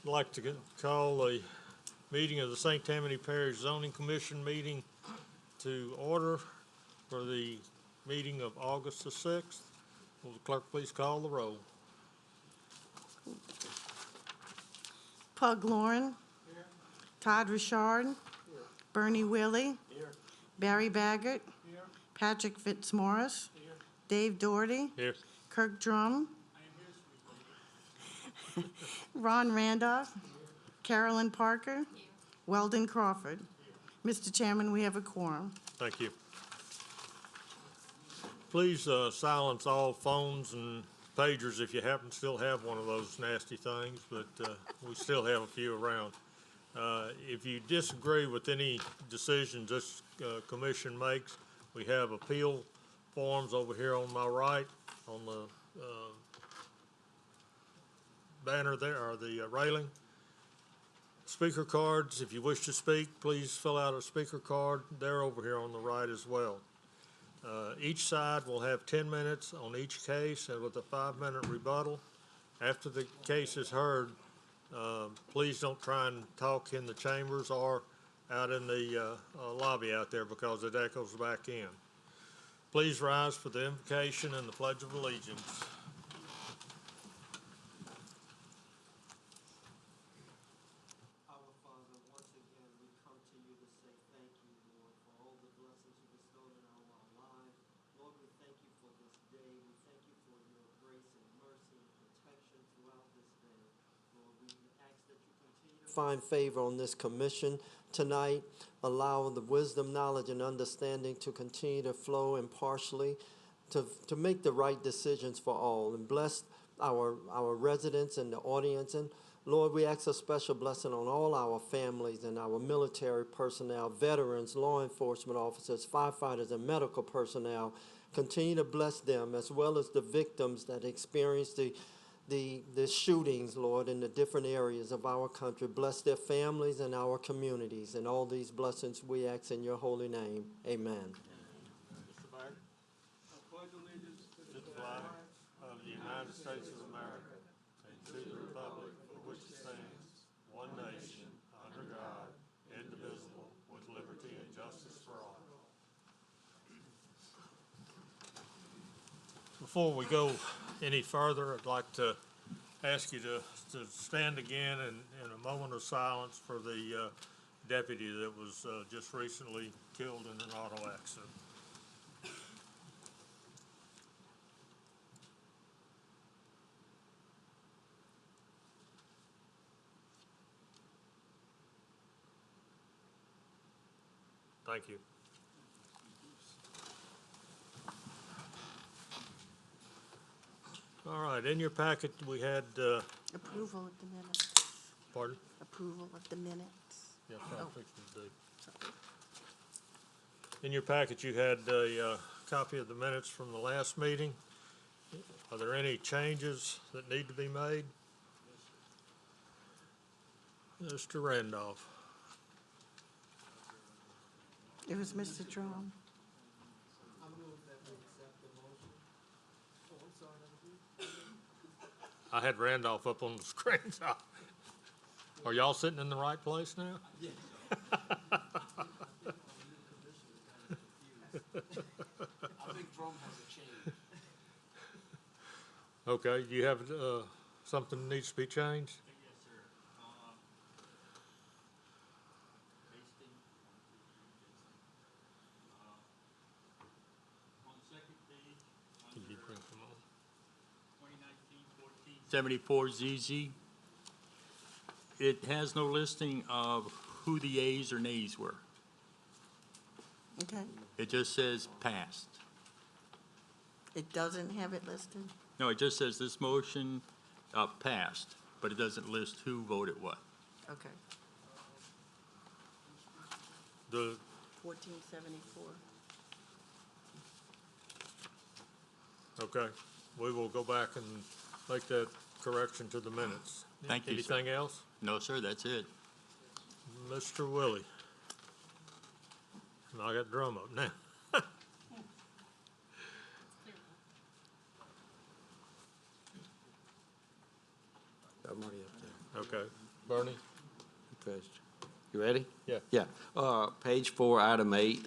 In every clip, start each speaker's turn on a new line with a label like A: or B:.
A: I'd like to call a meeting of the St. Tammany Parish Zoning Commission meeting to order for the meeting of August the 6th. Will the clerk please call the roll?
B: Pug Lauren. Here. Todd Richard. Here. Bernie Willie. Here. Barry Baggett. Here. Patrick Fitzmaurice. Here. Dave Doherty.
A: Here.
B: Kirk Drum.
C: I am here, sweet lady.
B: Ron Randolph. Here. Carolyn Parker. Here. Weldon Crawford. Here. Mr. Chairman, we have a quorum.
A: Thank you. Please silence all phones and pagers if you happen to still have one of those nasty things, but we still have a few around. If you disagree with any decisions this commission makes, we have appeal forms over here on my right on the banner there, or the railing. Speaker cards, if you wish to speak, please fill out a speaker card. They're over here on the right as well. Each side will have 10 minutes on each case and with a 5-minute rebuttal. After the case is heard, please don't try and talk in the chambers or out in the lobby out there because it echoes back in. Please rise for the invocation and the Pledge of Allegiance.
D: Find favor on this commission tonight. Allow the wisdom, knowledge, and understanding to continue to flow impartially, to make the right decisions for all, and bless our residents and the audience. And Lord, we ask a special blessing on all our families and our military personnel, veterans, law enforcement officers, firefighters, and medical personnel. Continue to bless them, as well as the victims that experience the shootings, Lord, in the different areas of our country. Bless their families and our communities, and all these blessings we ask in your holy name. Amen.
A: Mr. Baird? I pledge allegiance to the flag of the United States of America and to the republic for which it stands, one nation, under God, indivisible, with liberty and justice for all. Before we go any further, I'd like to ask you to stand again in a moment of silence for the deputy that was just recently killed in an auto accident. Thank you. All right, in your packet, we had,
B: Approval of the minutes.
A: pardon?
B: Approval of the minutes.
A: Yes, I'm fixing to do. In your packet, you had a copy of the minutes from the last meeting. Are there any changes that need to be made? Mr. Randolph.
B: It was Mr. Drum.
A: I had Randolph up on the screen. Are y'all sitting in the right place now?
C: Yeah. I think Drum has a chain.
A: Okay, you have something that needs to be changed?
C: Yes, sir. Pasting on the second page,
A: Can you bring them on?
C: 2019-14 74ZZ. It has no listing of who the ayes or nays were.
B: Okay.
C: It just says passed.
B: It doesn't have it listed?
C: No, it just says this motion passed, but it doesn't list who voted what.
B: Okay.
A: The
B: 1474.
A: Okay, we will go back and make that correction to the minutes.
C: Thank you, sir.
A: Anything else?
C: No, sir, that's it.
A: Mr. Willie. And I got Drum up now.
E: I'm already up
A: Okay. Bernie?
E: there. Okay. You ready?
A: Yeah.
E: Yeah. Page 4, item 8.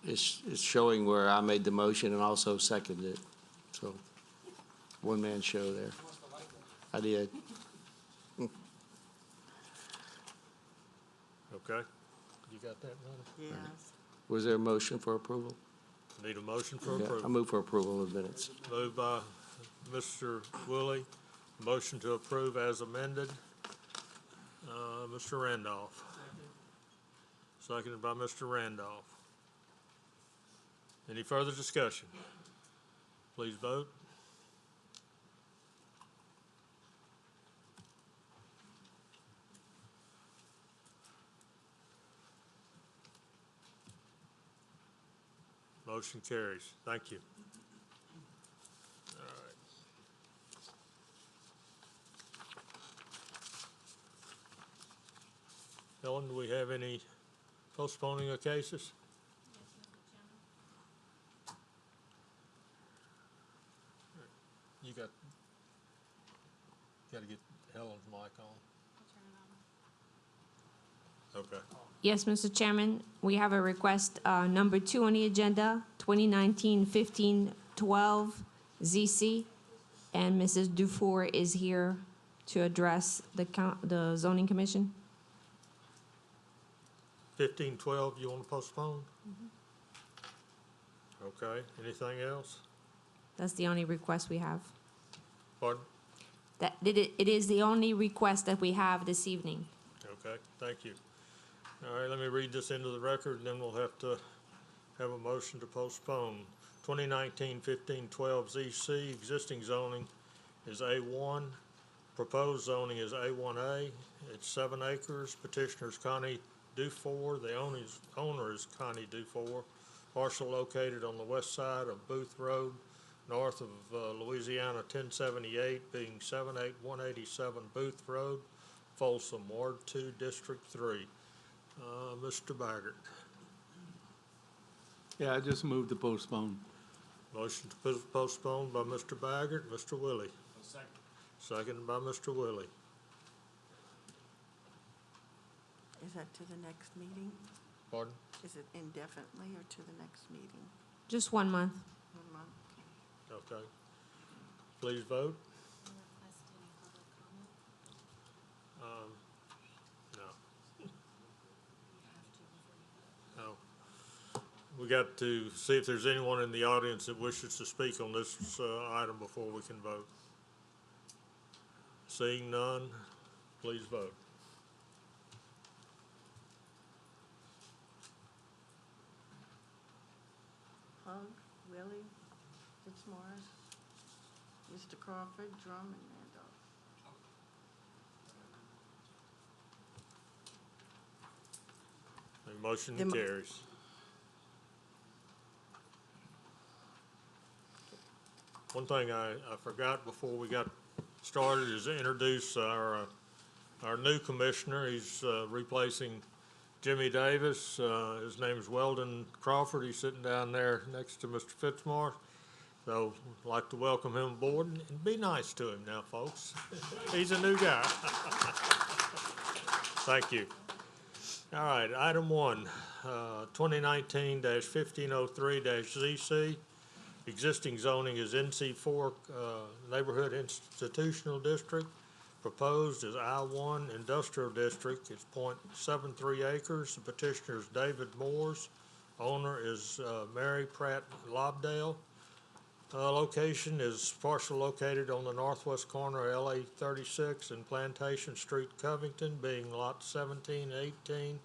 E: It's showing where I made the motion and also seconded it. So, one-man show there. I did.
A: Okay. You got that, Bernie?
B: Yes.
E: Was there a motion for approval?
A: Need a motion for
E: Yeah, I
A: approval.
E: move for approval of minutes.
A: Moved by Mr. Woolley, motion to approve as amended. Mr. Randolph. Seconded by Mr. Randolph. Any further discussion? Please vote. Motion carries. Thank you. All right. Ellen, do we have any postponing of cases? You got to get Helen's mic on. Okay.
F: Yes, Mr. Chairman, we have a request, number 2 on the agenda, 2019-15-12 ZC, and Mrs. Dufour is here to address the zoning commission.
A: 1512, you want to postpone? Okay, anything else?
F: That's the only request we have.
A: Pardon?
F: It is the only request that we have this evening.
A: Okay, thank you. All right, let me read this into the record, and then we'll have to have a motion to postpone. 2019-15-12 ZC, existing zoning is A1, proposed zoning is A1A. It's 7 acres. Petitioner's Connie Dufour. The owner is Connie Dufour. Parcel located on the west side of Booth Road, north of Louisiana 1078, being 78187 Booth Road, Folsom, Ward 2, District 3. Mr. Baggert.
C: Yeah, I just moved to postpone.
A: Motion to postpone by Mr. Baggert. Mr. Willie. Second by Mr. Willie.
B: Is that to the next meeting?
A: Pardon?
B: Is it indefinitely or to the next meeting?
F: Just 1 month.
B: 1 month?
A: Okay. Please vote. No. No. We got to see if there's anyone in the audience that wishes to speak on this item before we can vote. Seeing none, please vote.
B: Hug, Willie, Fitzmaurice, Mr. Crawford, Drum, and Randolph.
A: The motion
B: The mo-
A: carries. One thing I forgot before we got started is to introduce our new commissioner. He's replacing Jimmy Davis. His name is Weldon Crawford. He's sitting down there next to Mr. Fitzmaurice. So I'd like to welcome him aboard and be nice to him now, folks. He's a new guy. Thank you. All right, item 1, 2019-1503-ZC. Existing zoning is NC4 Neighborhood Institutional District. Proposed is I-1 Industrial District. It's .73 acres. The petitioner is David Moores. Owner is Mary Pratt Lobdell. Location is partial located on the northwest corner of LA 36 and Plantation Street, Covington, being lot 1718,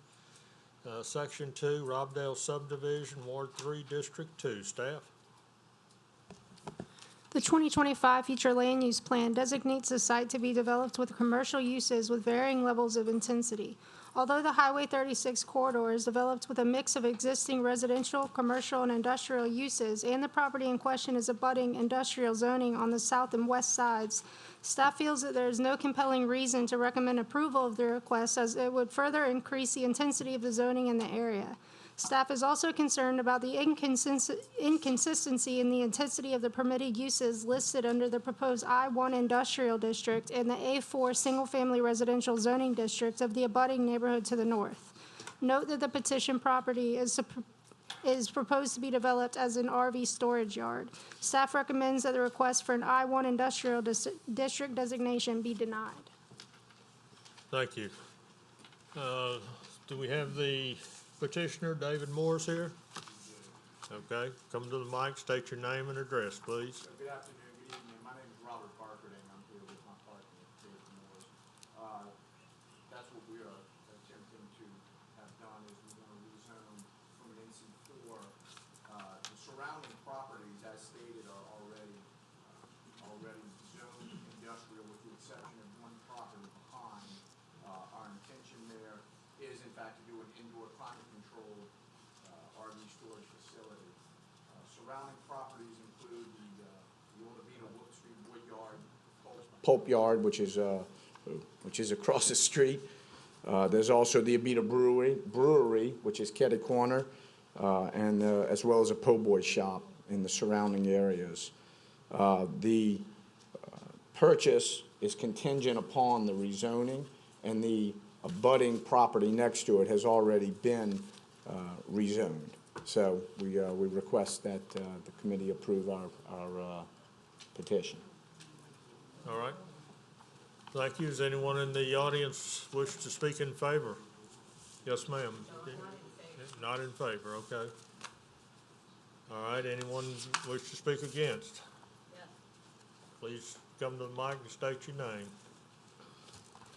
A: Section 2, Robdale Subdivision, Ward 3, District 2. Staff?
G: The 2025 Future Land Use Plan designates the site to be developed with commercial uses with varying levels of intensity. Although the Highway 36 corridor is developed with a mix of existing residential, commercial, and industrial uses, and the property in question is abutting industrial zoning on the south and west sides, staff feels that there is no compelling reason to recommend approval of the request, as it would further increase the intensity of the zoning in the area. Staff is also concerned about the inconsistency in the intensity of the permitted uses listed under the proposed I-1 Industrial District and the A-4 Single-Family Residential Zoning District of the abutting neighborhood to the north. Note that the petition property is proposed to be developed as an RV storage yard. Staff recommends that the request for an I-1 Industrial District designation be denied.
A: Thank you. Do we have the petitioner, David Morris, here? Okay, come to the mic, state your name and address, please.
H: Good afternoon, good evening. My name is Robert Parker, and I'm here with my partner, David Morris. That's what we are attempting to have done, is we want to rezone from an NC4. The surrounding properties, as stated, are already zoned industrial, with the exception of one property behind. Our intention there is, in fact, to do an indoor climate-controlled RV storage facility. Surrounding properties include the old Avina Wood Street Wood Yard, Pulp Yard, which is across the street. There's also the Abita Brewery, which is Ketty Corner, and as well as a po' boy shop in the surrounding areas. The purchase is contingent upon the rezoning, and the abutting property next to it has already been rezoned. So we request that the committee approve our petition.
A: All right. Thank you. Does anyone in the audience wish to speak in favor? Yes, ma'am. Not in favor, okay. All right, anyone wish to speak against? Yes. Please come to the mic and state your name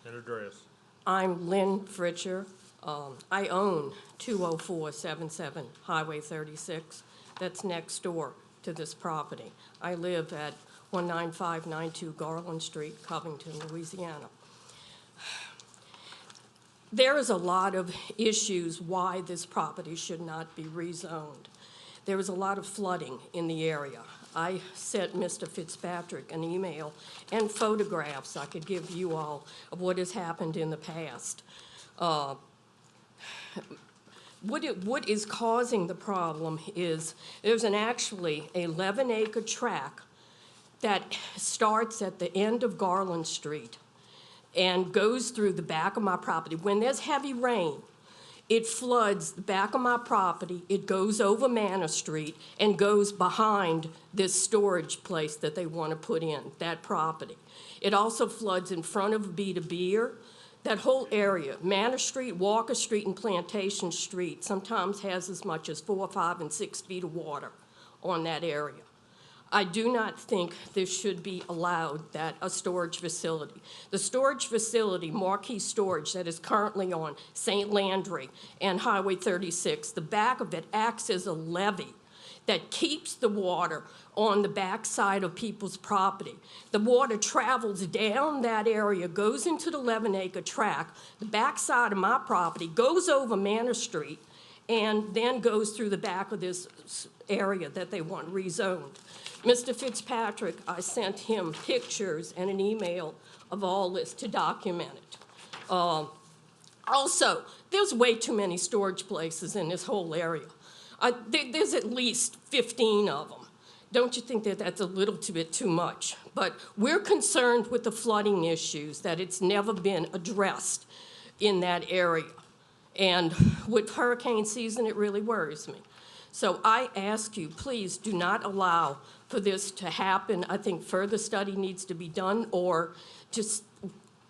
A: and address.
I: I'm Lynn Fritcher. I own 20477 Highway 36. That's next door to this property. I live at 19592 Garland Street, Covington, Louisiana. There is a lot of issues why this property should not be rezoned. There was a lot of flooding in the area. I sent Mr. Fitzpatrick an email and photographs I could give you all of what has happened in the past. What is causing the problem is there's actually 11-acre tract that starts at the end of Garland Street and goes through the back of my property. When there's heavy rain, it floods the back of my property, it goes over Manor Street, and goes behind this storage place that they want to put in, that property. It also floods in front of Abita Beer. That whole area, Manor Street, Walker Street, and Plantation Street, sometimes has as much as 4, 5, and 6 feet of water on that area. I do not think this should be allowed, that a storage facility. The storage facility, Marquee Storage, that is currently on St. Landry and Highway 36, the back of it acts as a levee that keeps the water on the backside of people's property. The water travels down that area, goes into the 11-acre tract, the backside of my property, goes over Manor Street, and then goes through the back of this area that they want rezoned. Mr. Fitzpatrick, I sent him pictures and an email of all this to document it. Also, there's way too many storage places in this whole area. There's at least 15 of them. Don't you think that that's a little bit too much? But we're concerned with the flooding issues, that it's never been addressed in that area. And with hurricane season, it really worries me. So I ask you, please do not allow for this to happen. I think further study needs to be done, or just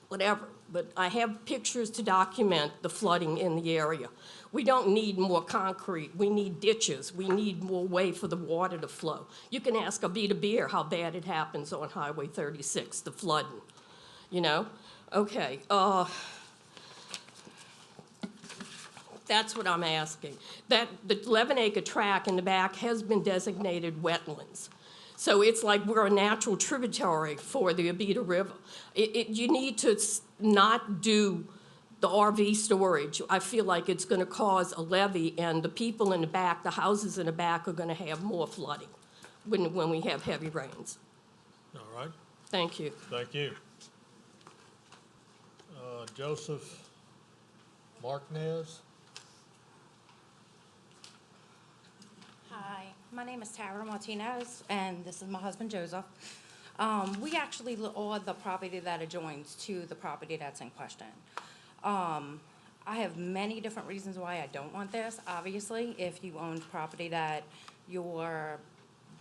I: whatever. But I have pictures to document the flooding in the area. We don't need more concrete. We need ditches. We need more way for the water to flow. You can ask Abita Beer how bad it happens on Highway 36, the flooding, you know? Okay, that's what I'm asking. That the 11-acre tract in the back has been designated wetlands. So it's like we're a natural tributary for the Abita River. You need to not do the RV storage. I feel like it's going to cause a levee, and the people in the back, the houses in the back, are going to have more flooding when we have heavy rains.
A: All right.
I: Thank you.
A: Thank you. Joseph Martinez.
J: My name is Tara Martinez, and this is my husband Joseph. We actually are the property that adjoins to the property that's in question. I have many different reasons why I don't want this. Obviously, if you own property that your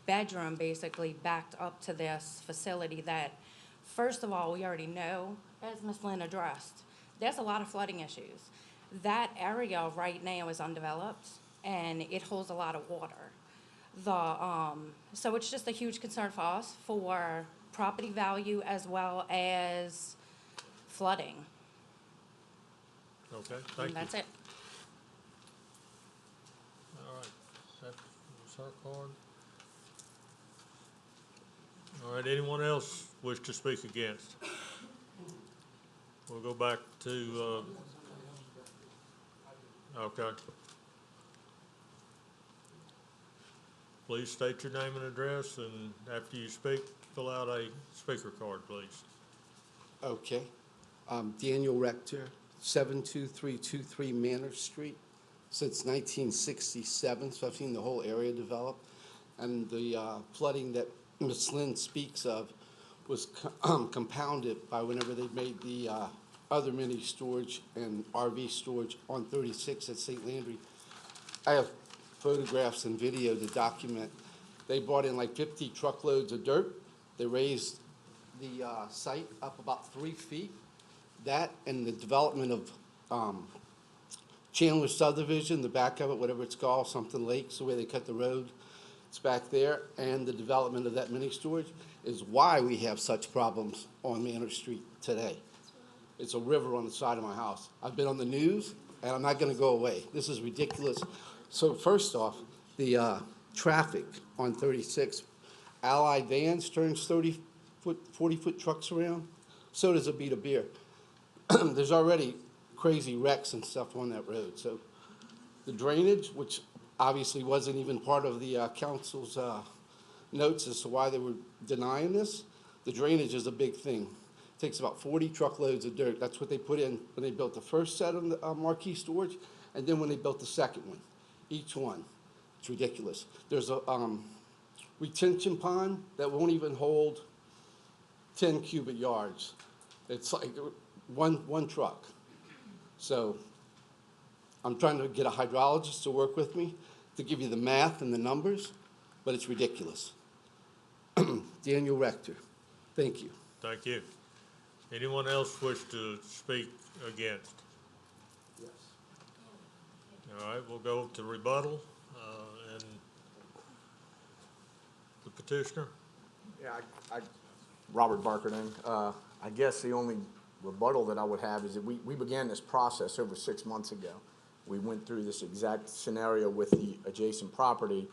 J: bedroom basically backed up to this facility that, first of all, we already know, as Ms. Lynn addressed, there's a lot of flooding issues. That area right now is undeveloped, and it holds a lot of water. So it's just a huge concern for us for property value as well as flooding.
A: Okay, thank you.
J: And that's it.
A: All right, that was her card. All right, anyone else wish to speak against? We'll go back to, okay. Please state your name and address, and after you speak, fill out a speaker card, please.
K: Okay. Daniel Rector, 72323 Manor Street. Since 1967, so I've seen the whole area develop. And the flooding that Ms. Lynn speaks of was compounded by whenever they made the other mini storage and RV storage on 36 at St. Landry. I have photographs and video to document. They brought in like 50 truckloads of dirt. They raised the site up about 3 feet. That and the development of Chandler subdivision, the back of it, whatever it's called, something Lakes, the way they cut the road, it's back there, and the development of that mini storage is why we have such problems on Manor Street today. It's a river on the side of my house. I've been on the news, and I'm not gonna go away. This is ridiculous. So first off, the traffic on 36, Allied Vans turns 30-foot, 40-foot trucks around. So does a beat of beer. There's already crazy wrecks and stuff on that road. So the drainage, which obviously wasn't even part of the council's notes as to why they were denying this, the drainage is a big thing. It takes about 40 truckloads of dirt. That's what they put in when they built the first set of the marquee storage, and then when they built the second one. Each one. It's ridiculous. There's a retention pond that won't even hold 10 cubic yards. It's like one truck. So I'm trying to get a hydrologist to work with me to give you the math and the numbers, but it's ridiculous. Daniel Rector, thank you.
A: Thank you. Anyone else wish to speak against?
K: Yes.
A: All right, we'll go to rebuttal, and the petitioner.
H: Yeah, Robert Barkerding. I guess the only rebuttal that I would have is that we began this process over 6 months ago. We went through this exact scenario with the adjacent property,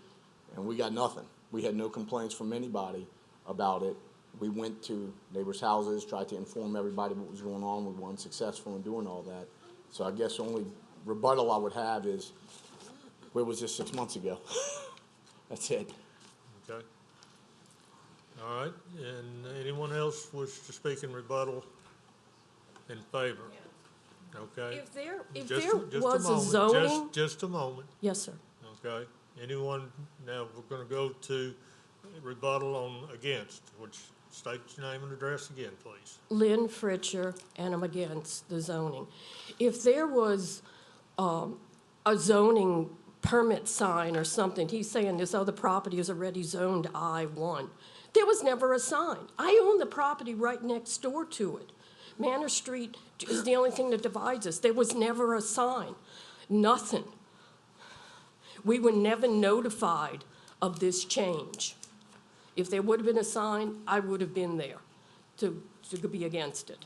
H: and we got nothing. We had no complaints from anybody about it. We went to neighbors' houses, tried to inform everybody what was going on. We were unsuccessful in doing all that. So I guess the only rebuttal I would have is, where was this 6 months ago? That's it.
A: Okay. All right, and anyone else wish to speak in rebuttal in favor? Okay.
I: If there
A: Just
I: was a
A: moment.
I: zoning,
A: Just a moment,
I: yes, sir.
A: okay? Anyone, now we're gonna go to rebuttal on against, which state your name and address again, please.
I: Lynn Fritcher, and I'm against the zoning. If there was a zoning permit sign or something, he's saying this other property is already zoned I-1. There was never a sign. I own the property right next door to it. Manor Street is the only thing that divides us. There was never a sign, nothing. We were never notified of this change. If there would have been a sign, I would have been there to be against it.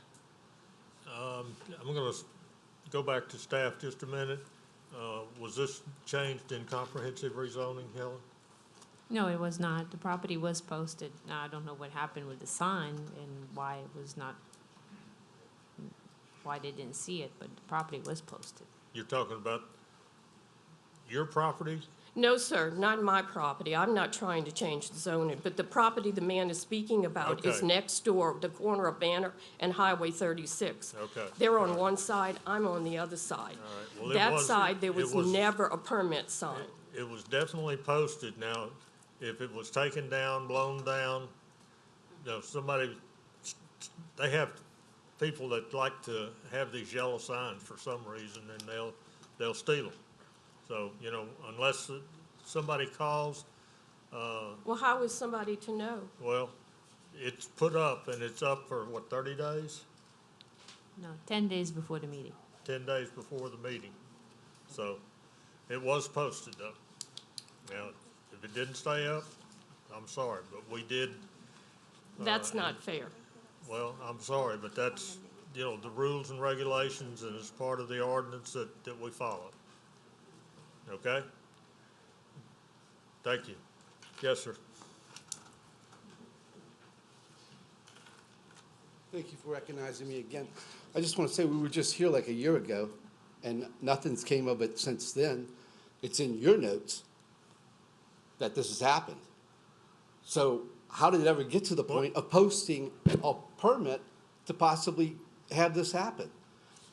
A: I'm gonna go back to staff just a minute. Was this changed in comprehensive rezoning, Helen?
F: No, it was not. The property was posted. Now, I don't know what happened with the sign and why it was not, why they didn't see it, but the property was posted.
A: You're talking about your property?
I: No, sir, not my property. I'm not trying to change the zoning, but the property the man is speaking about is
A: Okay.
I: next door, the corner of Banner and Highway 36.
A: Okay.
I: They're on one side, I'm on the other side.
A: All right. Well, it
I: That
A: was-
I: side, there
A: it
I: was
A: was-
I: never a permit sign.
A: it was definitely posted. Now, if it was taken down, blown down, you know, somebody, they have people that like to have these yellow signs for some reason, and they'll steal them. So, you know, unless somebody calls,
I: Well, how is somebody to know?
A: well, it's put up, and it's up for, what, 30 days?
F: No, 10 days before the meeting.
A: 10 days before the meeting. So, it was posted though. Now, if it didn't stay up, I'm sorry, but we did,
I: That's not fair.
A: well, I'm sorry, but that's, you know, the rules and regulations, and it's part of the ordinance that we follow. Okay? Thank you. Yes, sir.
K: Thank you for recognizing me again. I just want to say, we were just here like a year ago, and nothing's came of it since then. It's in your notes that this has happened. So how did it ever get to the point of posting a permit to possibly have this happen?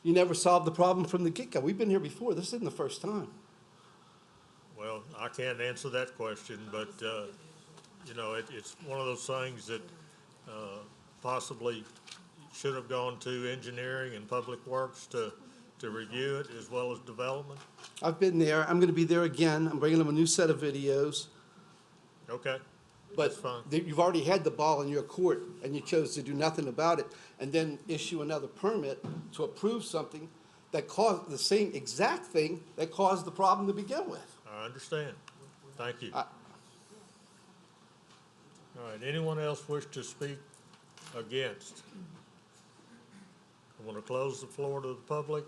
K: You never solved the problem from the get-go. We've been here before. This isn't the first time.
A: Well, I can't answer that question, but, you know, it's one of those things that possibly should have gone to engineering and public works to review it, as well as development.
K: I've been there. I'm going to be there again. I'm bringing them a new set of videos.
A: Okay,
K: But
A: that's fine.
K: you've already had the ball in your court, and you chose to do nothing about it, and then issue another permit to approve something that caused the same exact thing that caused the problem to begin with.
A: I understand. Thank you.
K: I-
A: All right, anyone else wish to speak against? I want to close the floor to the public,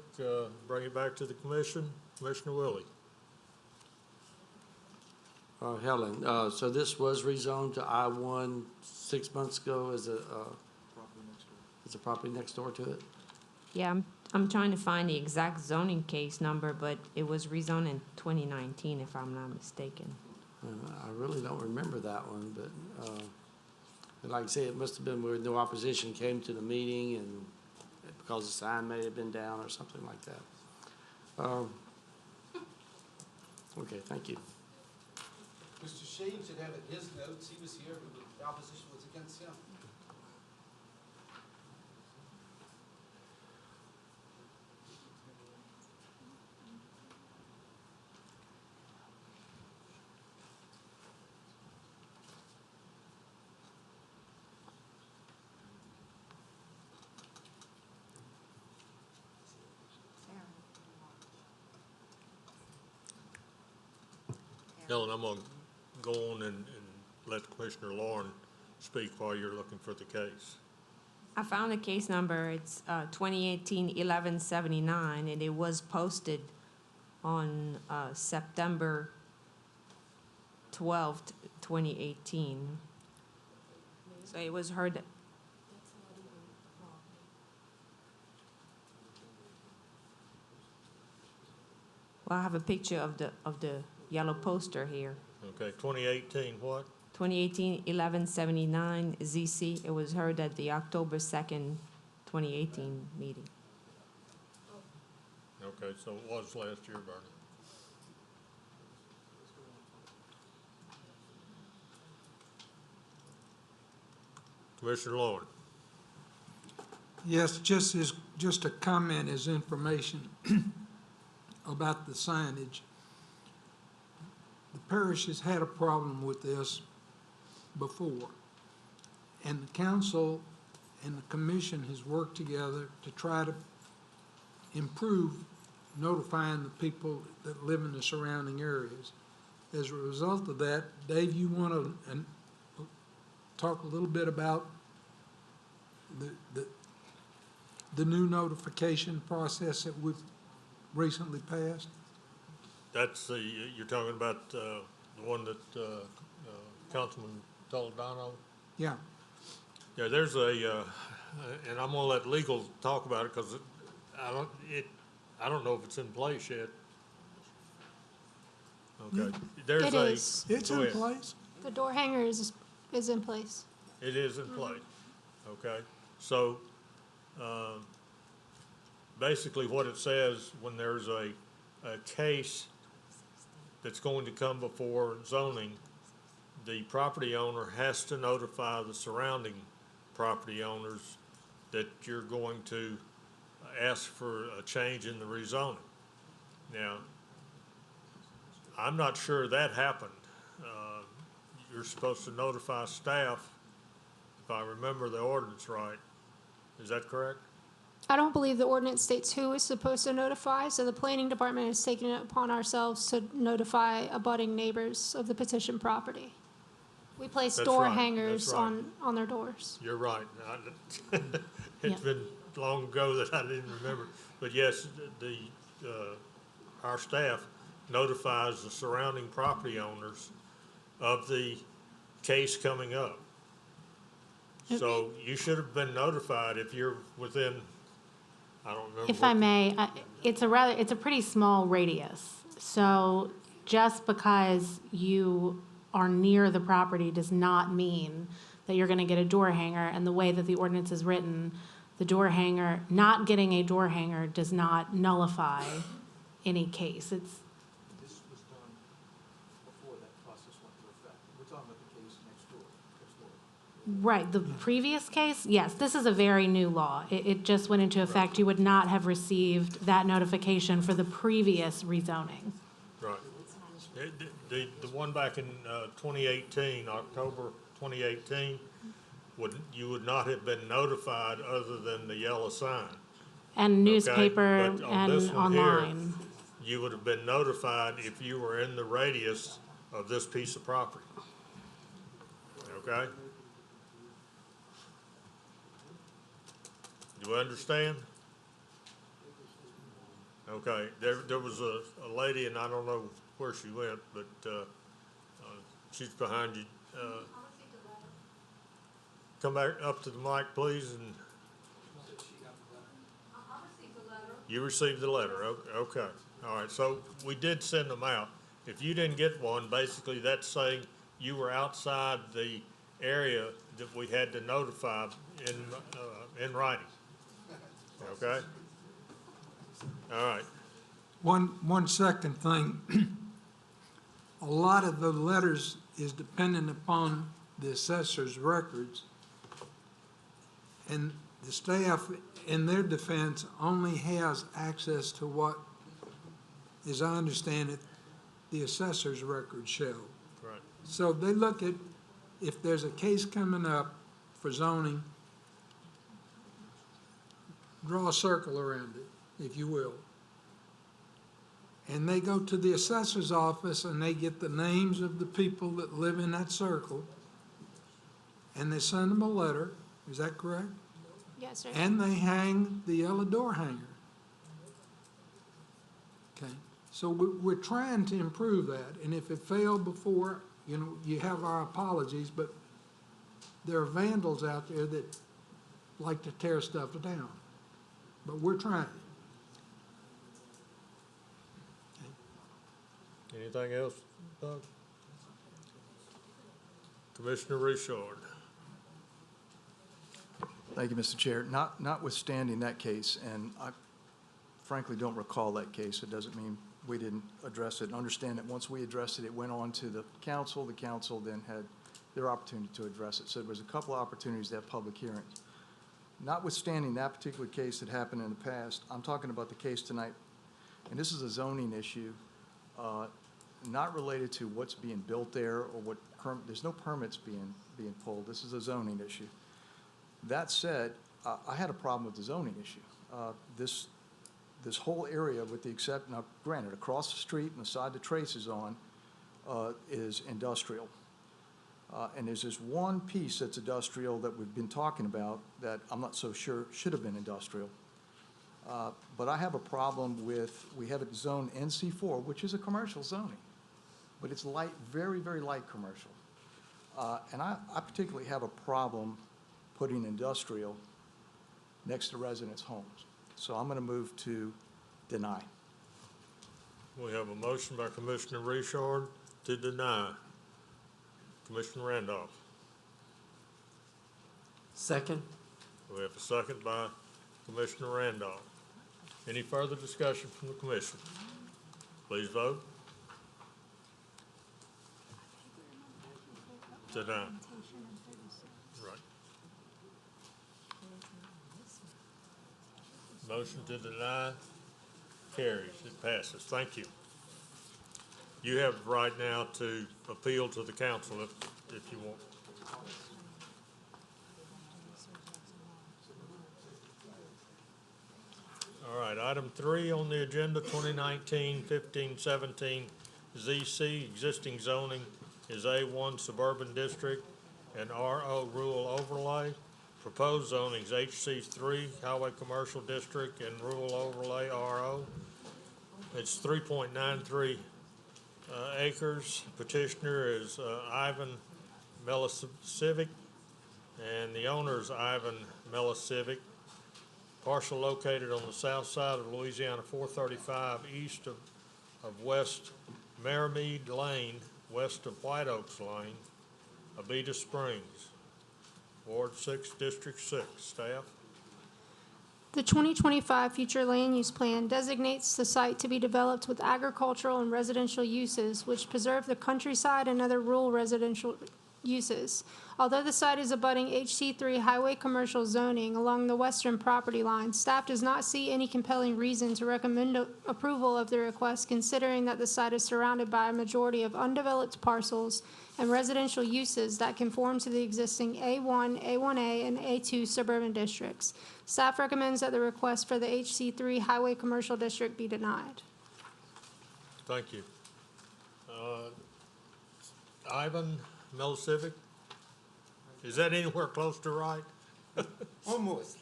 A: bring it back to the commission. Commissioner Willie.
E: Helen, so this was rezoned to I-1 6 months ago as a property next door to it?
F: Yeah, I'm trying to find the exact zoning case number, but it was rezoned in 2019, if I'm not mistaken.
E: I really don't remember that one, but like I say, it must have been where no opposition came to the meeting and because the sign may have been down or something like that. Okay, thank you.
K: Mr. Shane should have it in his notes. He was here, but the opposition was against him.
A: Helen, I'm going to go on and let Commissioner Lauren speak while you're looking for the case.
F: I found the case number. It's 2018-1179, and it was posted on September 12th, 2018. So it was heard. Well, I have a picture of the yellow poster here.
A: Okay, 2018 what?
F: 2018-1179 ZC. It was heard at the October 2nd, 2018 meeting.
A: Okay, so it was last year, Bernie. Commissioner Lauren.
L: Yes, just a comment as information about the signage. The parish has had a problem with this before, and the council and the commission has worked together to try to improve notifying the people that live in the surrounding areas. As a result of that, Dave, you want to talk a little bit about the new notification process that we've recently passed?
A: That's you're talking about the one that Councilman Toledano?
L: Yeah.
A: Yeah, there's and I'm gonna let legal talk about it because I don't know if it's in place yet. Okay, there's
G: It is.
L: It's
A: go
L: in
A: ahead.
L: place?
G: The door hanger is in place.
A: It is in place, okay? So, basically what it says, when there's a case that's going to come before zoning, the property owner has to notify the surrounding property owners that you're going to ask for a change in the rezoning. Now, I'm not sure that happened. You're supposed to notify staff, if I remember the ordinance right. Is that correct?
G: I don't believe the ordinance states who is supposed to notify, so the planning department has taken it upon ourselves to notify abutting neighbors of the petition property. We place
A: That's
G: door
A: right,
G: hangers
A: that's right.
G: on their doors.
A: You're right.
G: Yeah.
A: It's been long ago that I didn't remember. But yes, our staff notifies the surrounding property owners of the case coming up. So you should have been notified if you're within, I don't remember.
M: If I may, it's a pretty small radius. So just because you are near the property does not mean that you're going to get a door hanger. And the way that the ordinance is written, the door hanger, not getting a door hanger does not nullify any case.
H: This was done before that process went into effect. We're talking about the case next door.
M: Right, the previous case, yes, this is a very new law. It just went into effect. You would not have received that notification for the previous rezoning.
A: Right. The one back in 2018, October 2018, you would not have been notified other than the yellow sign.
M: And newspaper
A: But on this
M: and
A: one here,
M: online.
A: you would have been notified if you were in the radius of this piece of property. Okay? Do you understand? Okay, there was a lady, and I don't know where she went, but she's behind you. Come back up to the mic, please, and. You received the letter, okay. All right, so we did send them out. If you didn't get one, basically that's saying you were outside the area that we had to notify in writing. Okay? All right.
L: One second thing. A lot of the letters is dependent upon the assessor's records. And the staff, in their defense, only has access to what, as I understand it, the assessor's records show.
A: Right.
L: So they look at, if there's a case coming up for zoning, draw a circle around it, if you will. And they go to the assessor's office and they get the names of the people that live in that circle, and they send them a letter, is that correct?
G: Yes, sir.
L: And they hang the yellow door hanger. Okay, so we're trying to improve that, and if it failed before, you know, you have our apologies, but there are vandals out there that like to tear stuff down, but we're trying. Okay.
A: Anything else, Doug? Commissioner Richard.
N: Thank you, Mr. Chair. Notwithstanding that case, and I frankly don't recall that case, it doesn't mean we didn't address it. And understand that once we addressed it, it went on to the council. The council then had their opportunity to address it. So there was a couple of opportunities to have public hearings. Notwithstanding that particular case that happened in the past, I'm talking about the case tonight, and this is a zoning issue, not related to what's being built there or what, there's no permits being pulled. This is a zoning issue. That said, I had a problem with the zoning issue. This whole area, with the exception, now granted, across the street and the side the Trace is on, is industrial. And there's this one piece that's industrial that we've been talking about that I'm not so sure should have been industrial. But I have a problem with, we have it zoned NC4, which is a commercial zoning, but it's light, very, very light commercial. And I particularly have a problem putting industrial next to residents' homes. So I'm going to move to deny.
A: We have a motion by Commissioner Richard to deny. Commissioner Randolph.
E: Second?
A: We have a second by Commissioner Randolph. Any further discussion from the commission? Please vote. Deny. Right. Motion to deny carries. It passes. Thank you. You have right now to appeal to the council if you want. All right, item 3 on the agenda, 2019-15-17 ZC, existing zoning is A1 Suburban District and RO Rural Overlay. Proposed zoning is HC3 Highway Commercial District and Rural Overlay RO. It's 3.93 acres. Petitioner is Ivan Milicivic, and the owner is Ivan Milicivic. Parcel located on the south side of Louisiana 435, east of West Merrimead Lane, west of White Oaks Lane, Abita Springs, Ward 6, District 6. Staff?
G: The 2025 future land use plan designates the site to be developed with agricultural and residential uses, which preserve the countryside and other rural residential uses. Although the site is abutting HC3 highway commercial zoning along the western property line, staff does not see any compelling reason to recommend approval of the request, considering that the site is surrounded by a majority of undeveloped parcels and residential uses that conform to the existing A1, A1A, and A2 suburban districts. Staff recommends that the request for the HC3 highway commercial district be denied.
A: Thank you. Ivan Milicivic? Is that anywhere close to right?
O: Almost.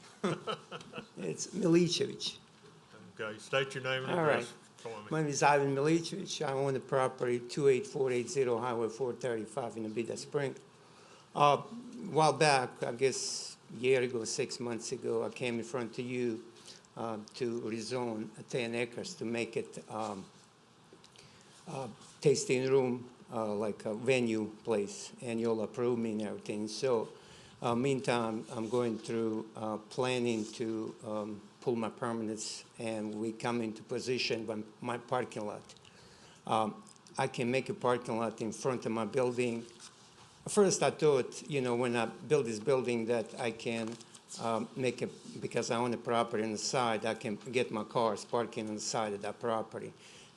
O: It's Milicevic.
A: Okay, state your name and
O: All
A: address
O: right.
A: for me.
O: My name is Ivan Milicevic. I own the property 28480 Highway 435 in Abita Spring. A while back, I guess a year ago, 6 months ago, I came in front of you to rezone 10 acres to make it tasting room, like a venue place, and you'll approve me and everything. So, meantime, I'm going through planning to pull my permits, and we come into position by my parking lot. I can make a parking lot in front of my building. First, I thought, you know, when I build this building that I can make it, because I own the property on the side, I can get my cars parking on the side of that property.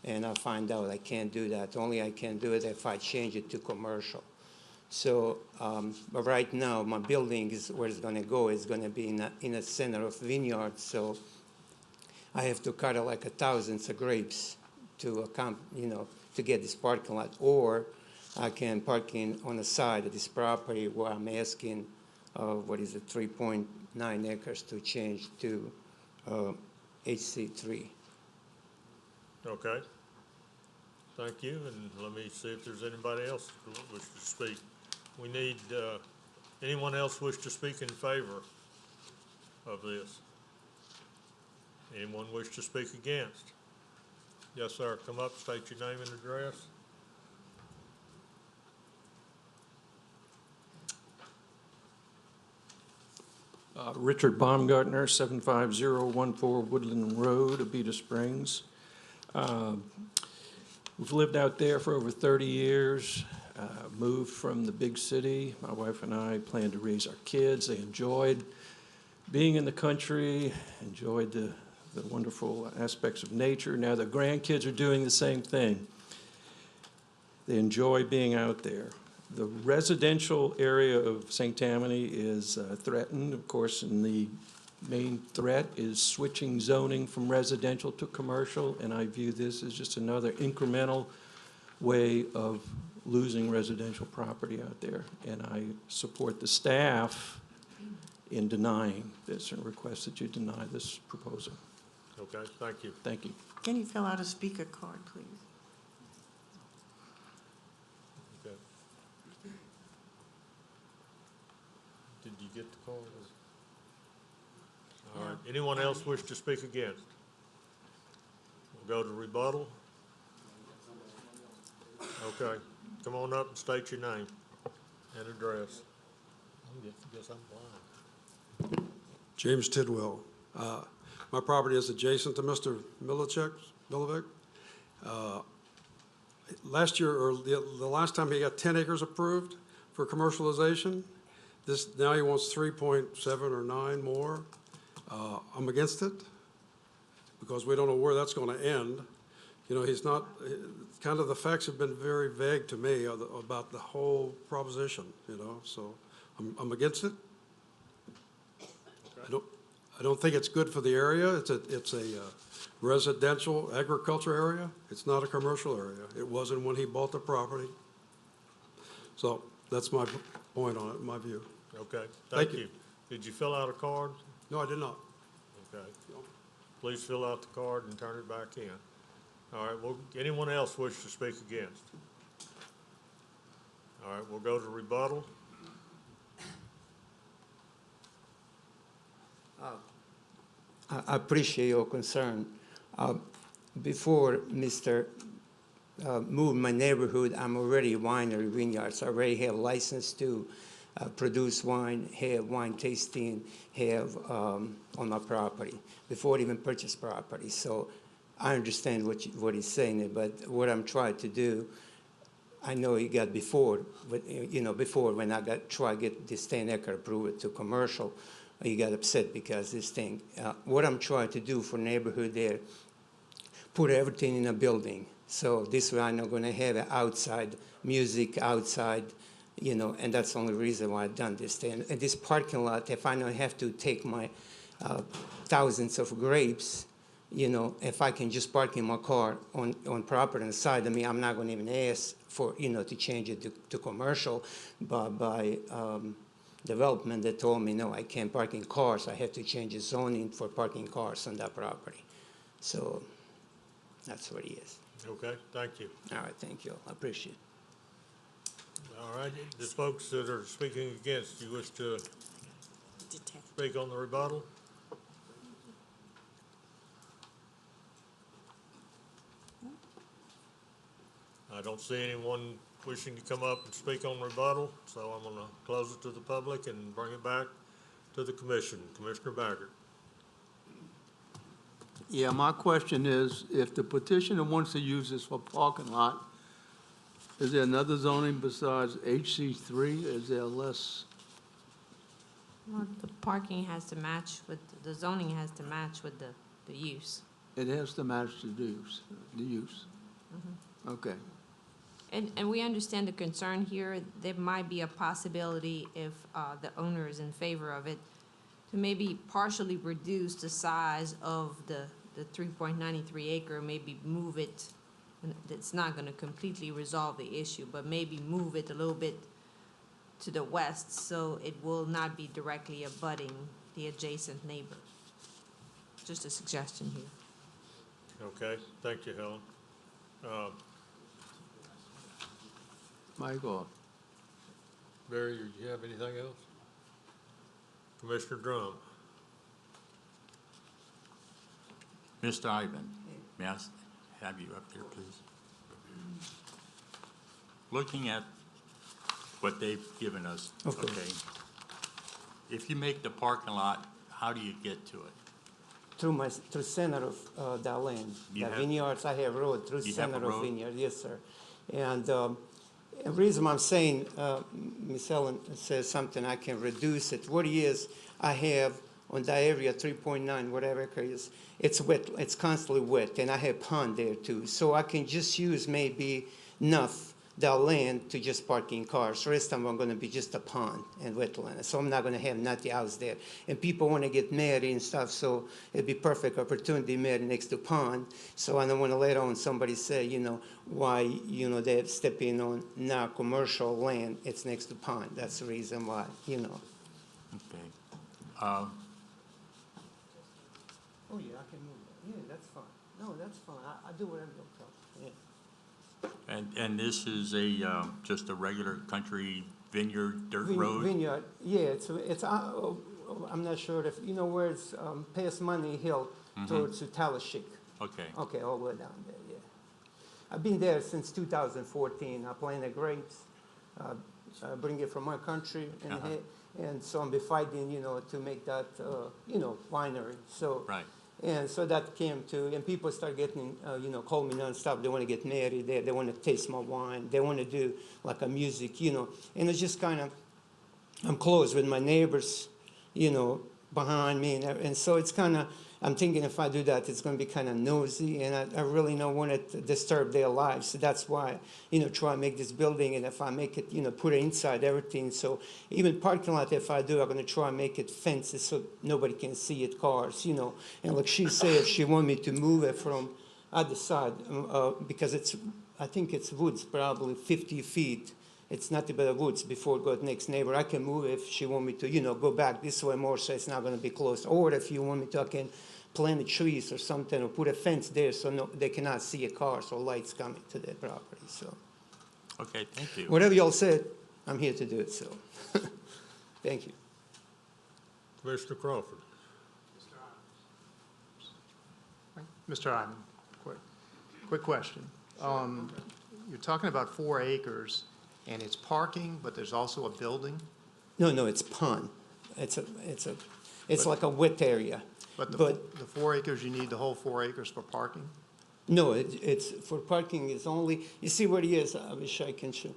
O: And I find out I can't do that. Only I can do it if I change it to commercial. So, but right now, my building is where it's gonna go. It's gonna be in the center of vineyard, so I have to cut like thousands of grapes to to get this parking lot. Or I can park on the side of this property where I'm asking, 3.9 acres to change to HC3.
A: Okay. Thank you, and let me see if there's anybody else who wishes to speak. We need, anyone else wish to speak in favor of this? Anyone wish to speak against? Yes, sir. Come up, state your name and address.
P: Richard Baumgartner, 75014 Woodland Road, Abita Springs. We've lived out there for over 30 years, moved from the big city. My wife and I planned to raise our kids. They enjoyed being in the country, enjoyed the wonderful aspects of nature. Now the grandkids are doing the same thing. They enjoy being out there. The residential area of St. Tammany is threatened, of course, and the main threat is switching zoning from residential to commercial, and I view this as just another incremental way of losing residential property out there. And I support the staff in denying this and request that you deny this proposal.
A: Okay, thank you.
P: Thank you.
B: Can you fill out a speaker card, please?
A: Okay. Did you get the call? All right, anyone else wish to speak against? We'll go to rebuttal. Okay, come on up and state your name and address. I guess I'm blind.
Q: James Tidwell. My property is adjacent to Mr. Milicevic. Last year, or the last time he got 10 acres approved for commercialization. This, now he wants 3.7 or 9 more. I'm against it because we don't know where that's going to end. You know, he's not, kind of the facts have been very vague to me about the whole proposition, you know, so I'm against it. I don't think it's good for the area. It's a residential agriculture area. It's not a commercial area. It wasn't when he bought the property. So that's my point on it, my view.
A: Okay, thank you. Did you fill out a card?
Q: No, I did not.
A: Okay. Please fill out the card and turn it back in. All right, well, anyone else wish to speak against? All right, we'll go to rebuttal.
O: I appreciate your concern. Before Mr. Moved my neighborhood, I'm already winery vineyards. I already have license to produce wine, have wine tasting, have on my property before I even purchase property. So I understand what he's saying, but what I'm trying to do, I know he got before, but you know, before when I try to get this 10-acre approved to commercial, he got upset because this thing. What I'm trying to do for neighborhood there, put everything in a building. So this way I'm not going to have outside music, outside, you know, and that's the only reason why I've done this thing. And this parking lot, if I don't have to take my thousands of grapes, you know, if I can just park in my car on property on the side of me, I'm not going to even ask for, you know, to change it to commercial, but by development that told me, no, I can't park in cars. I have to change the zoning for parking cars on that property. So that's what he is.
A: Okay, thank you.
O: All right, thank you. I appreciate it.
A: All right, the folks that are speaking against, you wish to speak on the rebuttal? I don't see anyone wishing to come up and speak on rebuttal, so I'm going to close it to the public and bring it back to the commission. Commissioner Baggert.
R: Yeah, my question is, if the petitioner wants to use this for parking lot, is there another zoning besides HC3? Is there less?
F: Well, the parking has to match with, the zoning has to match with the use.
R: It has to match the use, Okay.
F: And we understand the concern here. There might be a possibility if the owner is in favor of it, to maybe partially reduce the size of the 3.93 acre, maybe move it. And it's not going to completely resolve the issue, but maybe move it a little bit to the west so it will not be directly abutting the adjacent neighbor. Just a suggestion here.
A: Okay, thank you, Helen.
R: Michael.
A: Barry, do you have anything else? Commissioner Drum.
C: Mr. Ivan, may I have you up there, please? Looking at what they've given us, okay, if you make the parking lot, how do you get to it?
O: Through center of that land, the vineyards, I have road through center of vineyard, yes, sir. And the reason I'm saying, Ms. Ellen says something, I can reduce it. What it is, I have on that area 3.9, whatever acre is, it's wet, it's constantly wet, and I have pond there too. So I can just use maybe enough that land to just park in cars. The rest of them are going to be just a pond and wetland. So I'm not going to have nothing else there. And people want to get married and stuff, so it'd be perfect opportunity married next to pond. So I don't want to later on somebody say, you know, why, you know, they're stepping on now commercial land, it's next to pond. That's the reason why, you know.
C: Okay.
O: Oh, yeah, I can move that. Yeah, that's fine. No, that's fine. I do whatever you'll tell. Yeah.
C: And this is a, just a regular country vineyard, dirt road?
O: Vineyard, yeah, it's I'm not sure if, you know where it's past Money Hill towards Talashik.
C: Okay.
O: Okay, all the way down there, yeah. I've been there since 2014. I plant the grapes, bring it from my country, and so I'm fighting, you know, to make that, you know, winery. So
C: right.
O: And so that came to, and people start getting, call me nonstop. They want to get married. They want to taste my wine. They want to do like a music, And it's just kind of, I'm close with my neighbors, behind me. And so it's kind of, I'm thinking if I do that, it's going to be kind of nosy. And I really don't want it to disturb their lives. So that's why, try to make this building. And if I make it, put it inside everything. So even parking lot, if I do, I'm going to try and make it fences so nobody can see it, cars, And like she said, she want me to move it from other side because I think it's woods, probably 50 feet. It's not about woods before it goes next neighbor. I can move if she want me to, go back this way more so it's not going to be close. Or if you want me to, I can plant the trees or something or put a fence there so they cannot see a car or lights coming to their property. So
C: Okay, thank you.
O: whatever y'all said, I'm here to do it. So thank you.
A: Commissioner Crawford.
N: Mr. Admin, quick question. You're talking about 4 acres, and it's parking, but there's also a building?
O: No, it's pond. It's like a wet area.
N: But the 4 acres, you need the whole 4 acres for parking?
O: No, it's for parking is only, you see what it is, I wish I can show.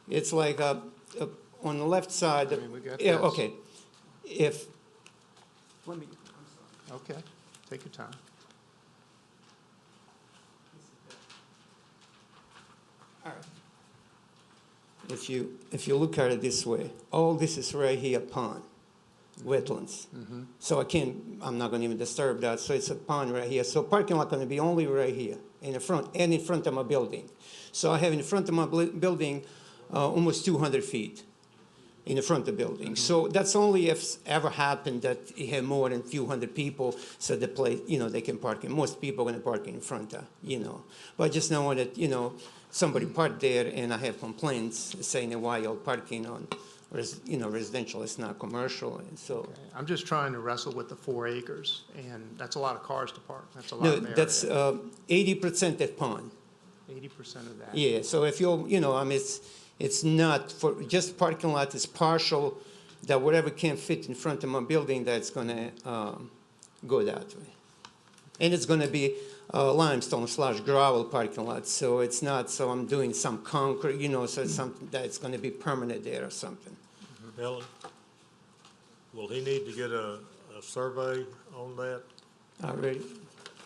O: It's like on the left side.
N: I mean, we got
O: Yeah,
N: this.
O: okay. Let me, I'm sorry.
N: Okay, take your time.
O: All right. If you look at it this way, all this is right here pond, wetlands. So I'm not going to even disturb that. So it's a pond right here. So parking lot going to be only right here in the front and in front of my building. So I have in front of my building almost 200 feet in the front of the building. So that's only if ever happened that you have more than a few hundred people, so the place, they can park in. Most people are going to park in front of, But I just don't want that, somebody parked there and I have complaints saying why you're parking on, residential, it's not commercial, and so.
N: Okay. I'm just trying to wrestle with the 4 acres, and that's a lot of cars to park. That's a lot
O: No,
N: of area.
O: that's 80% of pond.
N: 80% of that.
O: Yeah, so if it's not for, just parking lot is partial, that whatever can fit in front of my building, that's gonna go that way. And it's gonna be limestone / gravel parking lot, so it's not, so I'm doing some concrete, so it's something that's gonna be permanent there or something.
A: Helen, will he need to get a survey on that?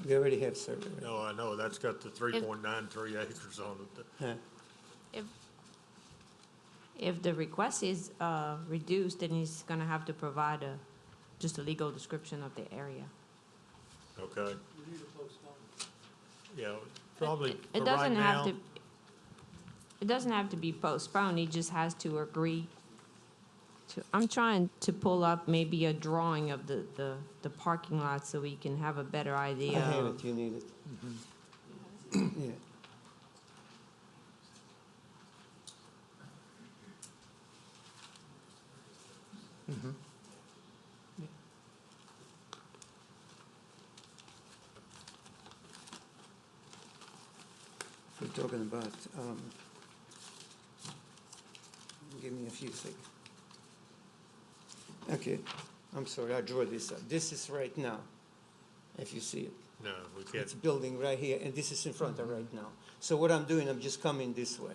O: We already have survey. Right?
A: No, I know, that's got the 3.93 acres on it.
O: Yeah.
F: If the request is reduced, then he's gonna have to provide just a legal description of the area.
A: Okay. Yeah, probably
F: It
A: for right
F: doesn't have
A: now.
F: to, it doesn't have to be postponed, he just has to agree to, I'm trying to pull up maybe a drawing of the parking lot so we can have a better idea
O: I have
F: of.
O: it, you need it. Yeah. We're talking about, give me a few seconds. Okay, I'm sorry, I drew this up. This is right now, if you see it.
A: No, we can't.
O: It's building right here, and this is in front of right now. So what I'm doing, I'm just coming this way,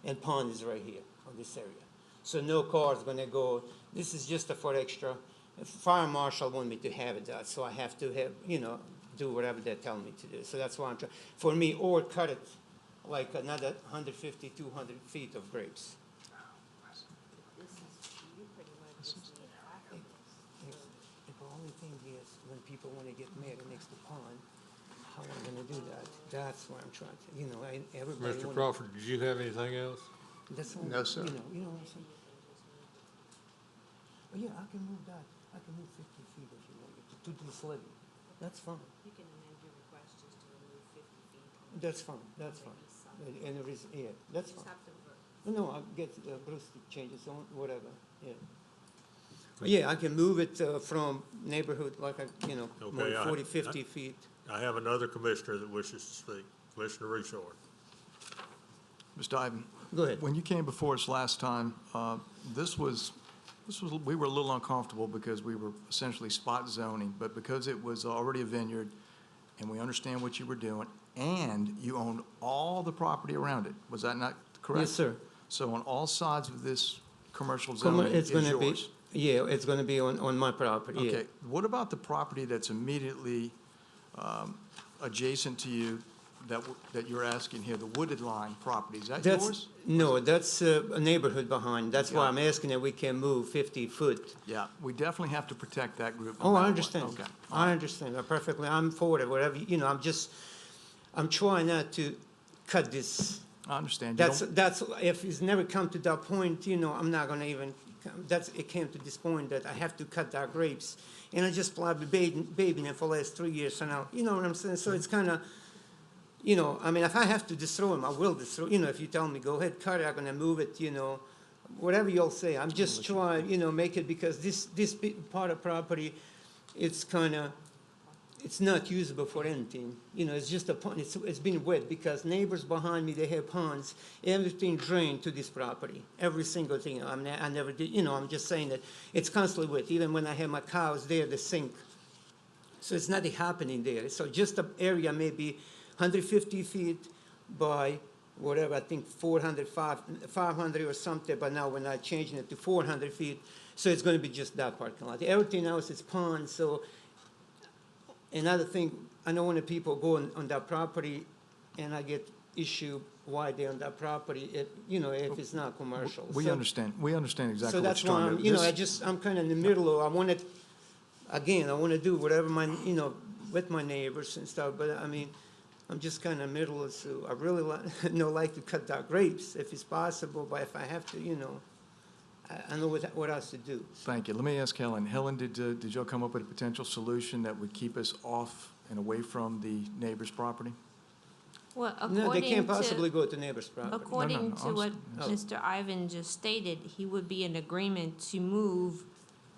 O: and pond is right here, on this area. So no car's gonna go, this is just for extra. Fire marshal want me to have it that, so I have to have, do whatever they tell me to do. So that's why I'm trying, for me, or cut it like another 150, 200 feet of grapes. The only thing is, when people want to get married next to pond, how am I going to do that? That's why I'm trying to, everybody.
A: Mr. Crawford, did you have anything else?
O: That's all,
N: No, sir.
O: You know what I'm saying? Oh, yeah, I can move that. I can move 50 feet if you want to this levy. That's fine.
F: You can amend your request just to remove 50 feet.
O: That's fine. That's fine. And there is, yeah, that's fine. No, I'll get Bruce to change his own, whatever, yeah. Yeah, I can move it from neighborhood, like, more
A: Okay,
O: 40, 50 feet.
A: I have another commissioner that wishes to speak. Commissioner Richard.
N: Mr. Ivan?
O: Go ahead.
N: When you came before us last time, this was We were a little uncomfortable because we were essentially spot zoning, but because it was already a vineyard, and we understand what you were doing, and you owned all the property around it, was that not correct?
O: Yes, sir.
N: So on all sides of this commercial zoning
O: It's
N: is
O: gonna be,
N: yours?
O: yeah, it's gonna be on my property, yeah.
N: Okay, what about the property that's immediately adjacent to you that you're asking here, the wooded line property, is that yours?
O: No, that's a neighborhood behind. That's why
N: Yeah.
O: I'm asking that we can move 50 foot.
N: Yeah, we definitely have to protect that group. no
O: Oh, I
N: matter what.
O: understand.
N: Okay.
O: I understand perfectly. I'm for it, whatever, I'm trying not to cut this.
N: I understand. You don't-
O: That's, if it's never come to that point, I'm not gonna even, it came to this point that I have to cut that grapes. And I just probably babying it for the last 3 years, so now, you know what I'm saying? So it's kinda, if I have to destroy them, I will destroy, if you tell me, go ahead, cut it, I'm gonna move it, whatever you'll say. I'm just trying, make it, because this part of property, it's kinda, it's not usable for anything. It's just a pond, it's been wet, because neighbors behind me, they have ponds, everything drained to this property, every single thing. I never did, I'm just saying that it's constantly wet. Even when I have my cows there, they sink. So it's nothing happening there. So just the area maybe 150 feet by whatever, I think 500 or something, but now we're not changing it to 400 feet. So it's gonna be just that parking lot. Everything else is pond, so another thing, I know when people go on that property, and I get issue why they're on that property, if it's not commercial.
N: We
O: So-
N: understand
O: So
N: exactly what you're
O: that's why
N: trying to do.
O: I'm kind of in the middle, I want to do whatever with my neighbors and stuff, but I'm just kind of middle, so I really like to cut down grapes if it's possible, but if I have to, I know what else to do.
N: Thank you. Let me ask Helen. Helen, did y'all come up with a potential solution that would keep us off and away from the neighbor's property?
F: Well,
O: No, they can't
F: according
O: possibly
F: to,
O: go to neighbor's property.
F: according to what
O: Oh.
F: Mr. Ivan just stated, he would be in agreement to move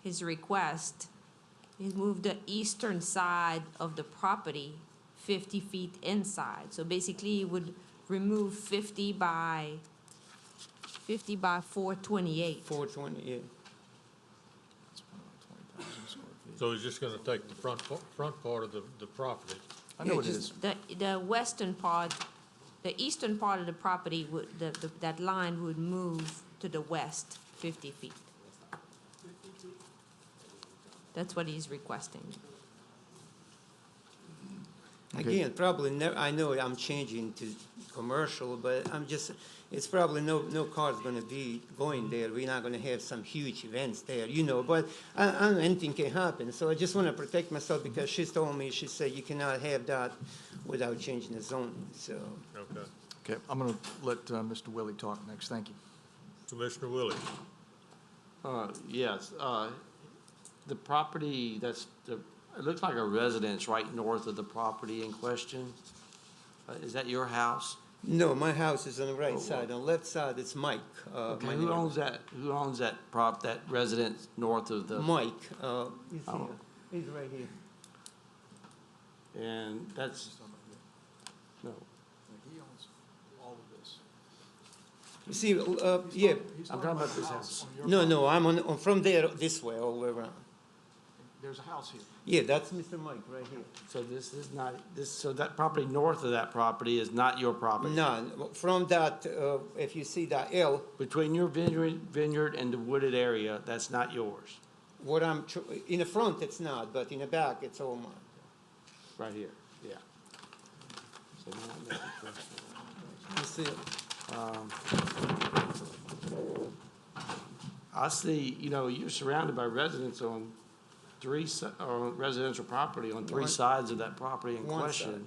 F: his request. He's moved the eastern side of the property 50 feet inside. So basically, he would remove 50 by 428.
O: 420, yeah.
A: So he's just gonna take the front part of the property.
N: I know it is.
F: The western part, the eastern part of the property would, that line would move to the west 50 feet. That's what he's requesting.
O: Again, probably I know I'm changing to commercial, but it's probably no car's gonna be going there. We're not gonna have some huge events there, but I know anything can happen. So I just wanna protect myself, because she told me, she said, you cannot have that without changing the zoning, so.
A: Okay.
N: Okay, I'm going to let Mr. Willie talk next. Thank you.
A: Commissioner Willie.
E: Yes, the property it looks like a residence right north of the property in question. Is that your house?
O: No, my house is on the right side. On the left side, it's Mike.
E: Okay,
O: my
E: who
O: neighbor.
E: owns that, that residence north of the?
O: Mike, he's
E: Oh.
O: here. He's right here.
E: And that's, no,
N: He owns all of this.
O: You see, yeah,
E: I'm talking about this house.
O: no, I'm from there this way, all the way around.
N: There's a house here.
O: Yeah, that's Mr. Mike right here.
E: So this is not, so that property north of that property is not your property?
O: No, from that, if you see that L,
E: Between your vineyard and the wooded area, that's not yours,
O: in the front it's not, but in the back it's all mine.
E: right here, yeah. So now I'm making
O: You see,
E: I see, you're surrounded by residents on residential property on three
O: One-
E: sides of that property in
O: one
E: question.
O: side.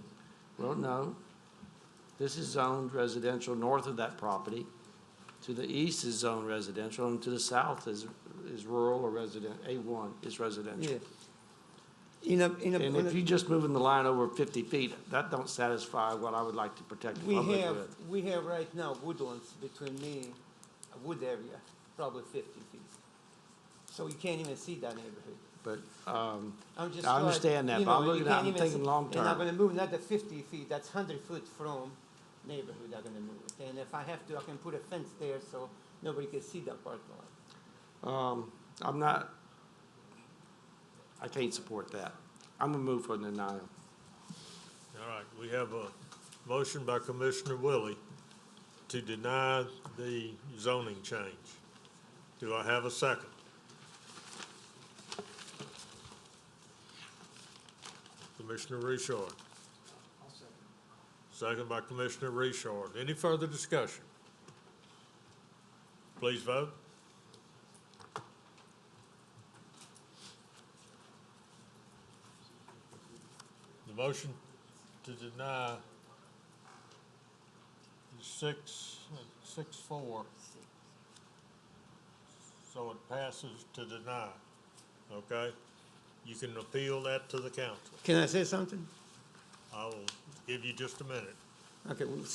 E: Well, no. This is zoned residential north of that property. To the east is zoned residential, and to the south is rural or resident, A1 is residential.
O: yeah.
E: And if you're just moving the line over 50 feet, that don't satisfy what I would like to protect the public with.
O: We have right now woodlands between me, a wood area, probably 50 feet. So you can't even see that neighborhood.
E: But,
O: I'm just
E: I understand that, but I'm looking at, I'm thinking long
O: And I'm
E: term.
O: gonna move another 50 feet, that's 100 foot from neighborhood I'm gonna move it. And if I have to, I can put a fence there so nobody can see that parking lot.
E: I can't support that. I'm gonna move for denial.
A: All right, we have a motion by Commissioner Willie to deny the zoning change. Do I have a second? Commissioner Richard. Second by Commissioner Richard. Any further discussion? Please vote. The motion to deny is 6-4. So it passes to deny, okay? You can appeal that to the council.
O: Can I say something?
A: I will give you just a minute.
O: Okay, well,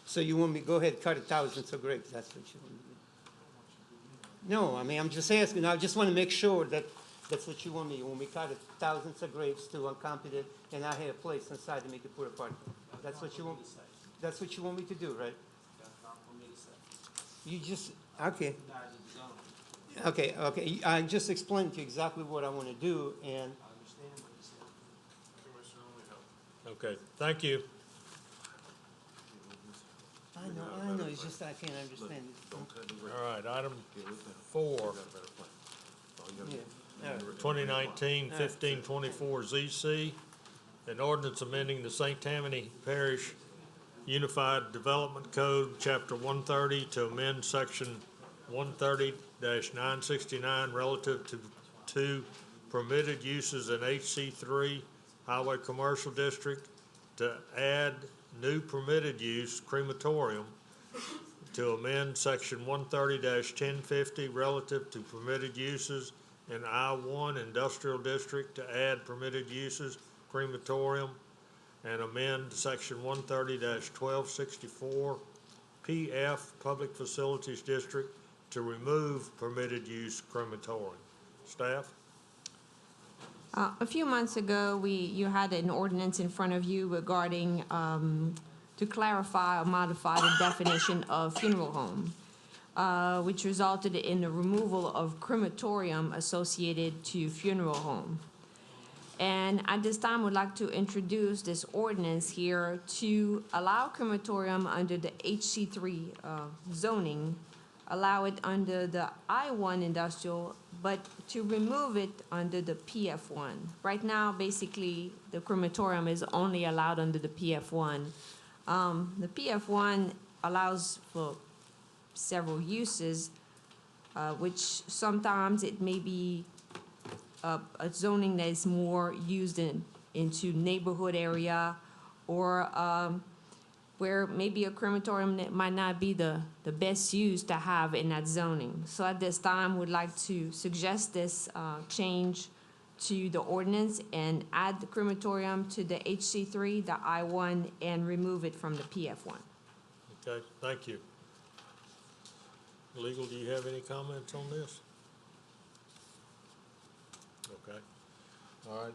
O: so you want me to go ahead and cut 1,000 so grapes, that's what you want me to do? No, I mean, I'm just asking, I just want to make sure that that's what you want me, you want me to cut 1,000 of grapes to uncompetent, it, and I have a place inside to make it put apart. That's what you want, that's what you want me to do, right? You just, okay. Okay, I just explained to you exactly what I want to do, and.
A: Okay, thank you.
O: I know, it's just I can't understand it.
A: All right, item 4,
O: Yeah.
A: 2019-1524 ZC, an ordinance amending the St. Tammany Parish Unified Development Code, Chapter 130, to amend Section 130-969 relative to permitted uses in HC3 Highway Commercial District, to add new permitted use crematorium, to amend Section 130-1050 relative to permitted uses in I-1 Industrial District, to add permitted uses crematorium, and amend Section 130-1264 PF Public Facilities District to remove permitted use crematorium. Staff?
F: A few months ago, you had an ordinance in front of you regarding to clarify or modify the definition of funeral home, which resulted in the removal of crematorium associated to funeral home. And at this time, would like to introduce this ordinance here to allow crematorium under the HC3 zoning, allow it under the I-1 industrial, but to remove it under the PF1. Right now, basically, the crematorium is only allowed under the PF1. The PF1 allows for several uses, which sometimes it may be a zoning that is more used into neighborhood area, or where maybe a crematorium that might not be the best use to have in that zoning. So at this time, we'd like to suggest this change to the ordinance and add the crematorium to the HC3, the I-1, and remove it from the PF1.
A: Okay, thank you. Legal, do you have any comments on this? Okay, all right.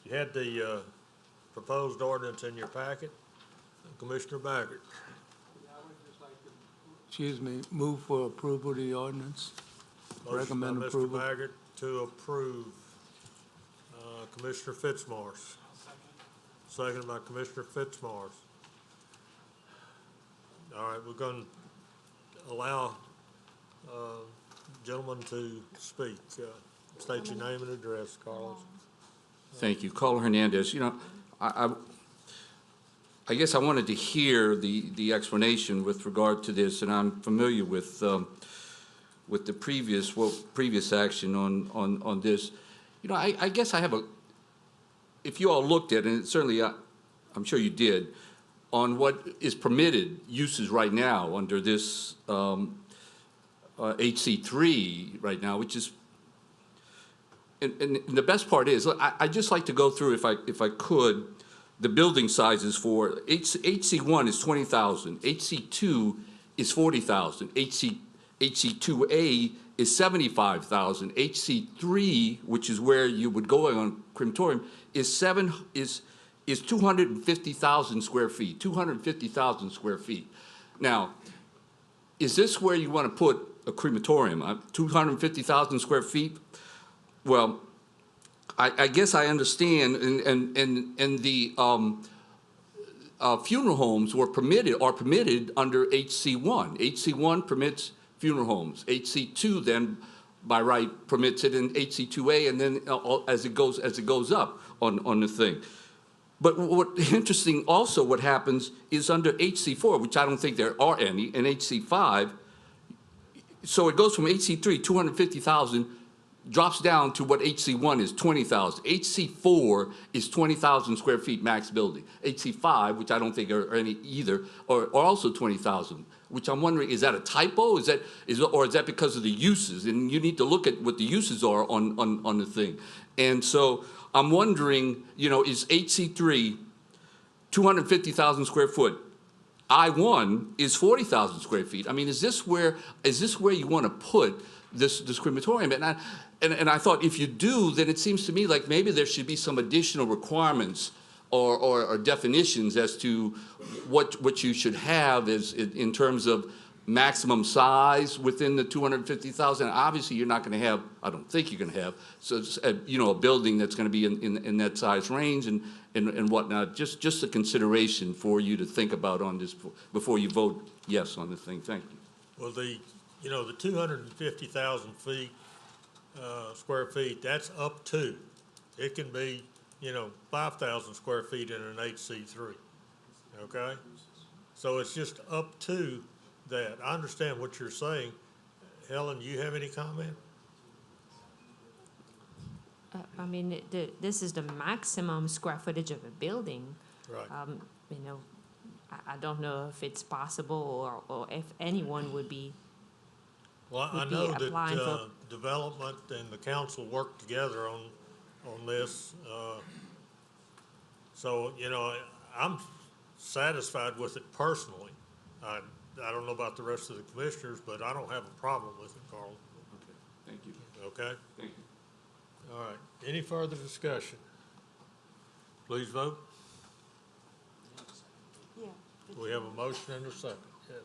A: You had the proposed ordinance in your packet. Commissioner Baggett.
R: Excuse me, move for approval of the ordinance. Recommend
A: Motion by
R: approval.
A: Mr. Baggett to approve. Commissioner Fitzmaurice. Second by Commissioner Fitzmaurice. All right, we're going to allow gentlemen to speak. State your name and address, Carlos.
S: Thank you. Carl Hernandez. You know, I guess I wanted to hear the explanation with regard to this, and I'm familiar with the previous action on this. You know, I guess I have if you all looked at it, and certainly I'm sure you did, on what is permitted uses right now under this HC3 right now, which is, and the best part is, I'd just like to go through, if I could, the building sizes for HC1 is 20,000, HC2 is 40,000, HC2A is 75,000, HC3, which is where you would go on crematorium, is 250,000 square feet, 250,000 square feet. Now, is this where you want to put a crematorium, 250,000 square feet. Well, I guess I understand, and the funeral homes are permitted under HC1. HC1 permits funeral homes. HC2 then, by right, permits it in HC2A, and then as it goes up on the thing. But what interesting also what happens is under HC4, which I don't think there are any, and HC5, so it goes from HC3, 250,000, drops down to what HC1 is, 20,000. HC4 is 20,000 square feet max building. HC5, which I don't think are any either, are also 20,000, which I'm wondering, is that a typo? Or is that because of the uses? And you need to look at what the uses are on the thing. And so I'm wondering, is HC3 250,000 square foot? I1 is 40,000 square feet. I mean, is this where you want to put this crematorium? And I thought if you do, then it seems to me like maybe there should be some additional requirements or definitions as to what you should have in terms of maximum size within the 250,000. Obviously, you're not going to have, I don't think you're going to have, a building that's going to be in that size range and whatnot. Just a consideration for you to think about on this before you vote yes on the thing. Thank you.
A: Well, the 250,000 feet, square feet, that's up to. It can be, 5,000 square feet in an HC3, okay? So it's just up to that. I understand what you're saying. Helen, do you have any comment?
F: I mean, this is the maximum square footage of a building.
A: Right.
F: I don't know if it's possible or if anyone would be.
A: Well, I know that development and the council work together on this. So, I'm satisfied with it personally. I don't know about the rest of the commissioners, but I don't have a problem with it, Carl.
S: Okay. Thank you.
A: Okay?
S: Thank you.
A: All right. Any further discussion? Please vote.
B: Yeah.
A: We have a motion and a second. Yes.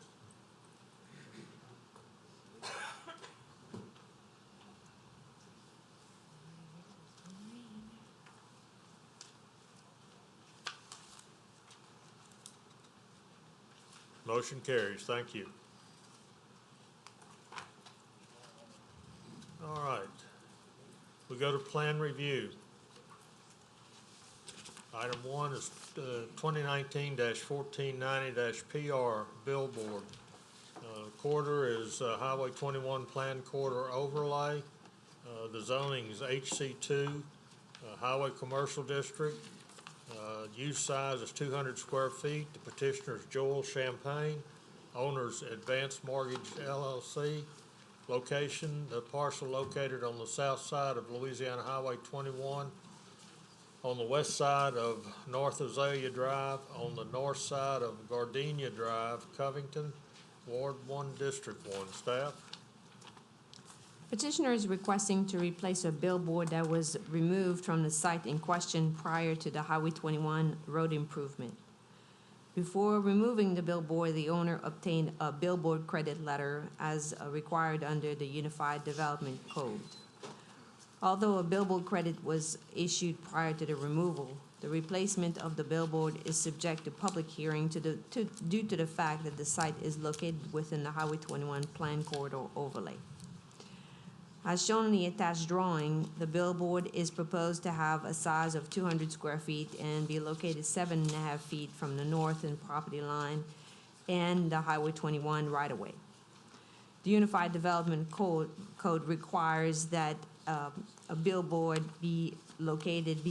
A: Motion carries. Thank you. All right. We go to plan review. Item 1 is 2019-1490-PR billboard. Corridor is Highway 21 Plan Corridor Overlay. The zoning is HC2, Highway Commercial District. Use size is 200 square feet. The petitioner is Joel Champagne. Owners Advanced Mortgage LLC. Location, the parcel located on the south side of Louisiana Highway 21, on the west side of North Azalea Drive, on the north side of Gardenia Drive, Covington, Ward 1, District 1. Staff?
F: Petitioner is requesting to replace a billboard that was removed from the site in question prior to the Highway 21 road improvement. Before removing the billboard, the owner obtained a billboard credit letter as required under the Unified Development Code. Although a billboard credit was issued prior to the removal, the replacement of the billboard is subject to public hearing due to the fact that the site is located within the Highway 21 Plan Corridor Overlay. As shown in the attached drawing, the billboard is proposed to have a size of 200 square feet and be located 7.5 feet from the northern property line and the Highway 21 right-of-way. The Unified Development Code requires that a billboard be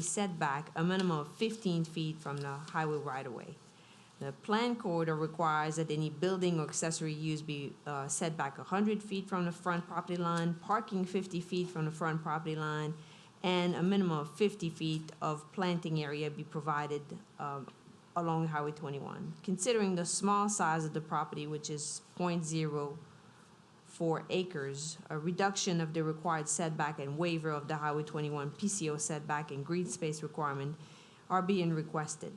F: set back a minimum of 15 feet from the highway right-of-way. The plan corridor requires that any building or accessory use be set back 100 feet from the front property line, parking 50 feet from the front property line, and a minimum of 50 feet of planting area be provided along Highway 21. Considering the small size of the property, which is 0.04 acres, a reduction of the required setback and waiver of the Highway 21 PCO setback and green space requirement are being requested.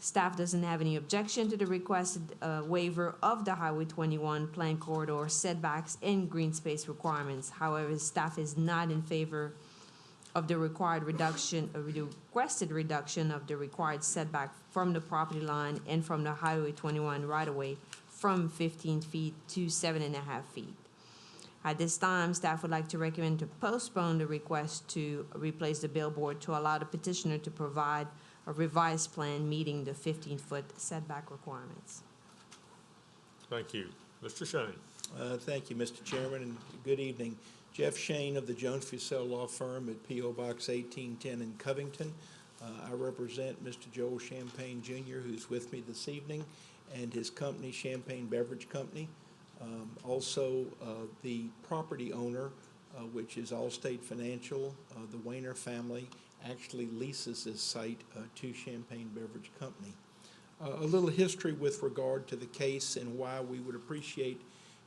F: Staff doesn't have any objection to the requested waiver of the Highway 21 plan corridor setbacks and green space requirements. However, staff is not in favor of the required reduction, of the requested reduction of the required setback from the property line and from the Highway 21 right-of-way from 15 feet to 7.5 feet. At this time, staff would like to recommend to postpone the request to replace the billboard to allow the petitioner to provide a revised plan meeting the 15-foot setback requirements.
A: Thank you. Mr. Shane.
T: Thank you, Mr. Chairman, and good evening. Jeff Shane of the Jones Fussell Law Firm at P.O. Box 1810 in Covington. I represent Mr. Joel Champagne Jr., who's with me this evening, and his company, Champagne Beverage Company. Also, the property owner, which is Allstate Financial, the Wayner family, actually leases this site to Champagne Beverage Company. A little history with regard to the case and why we would appreciate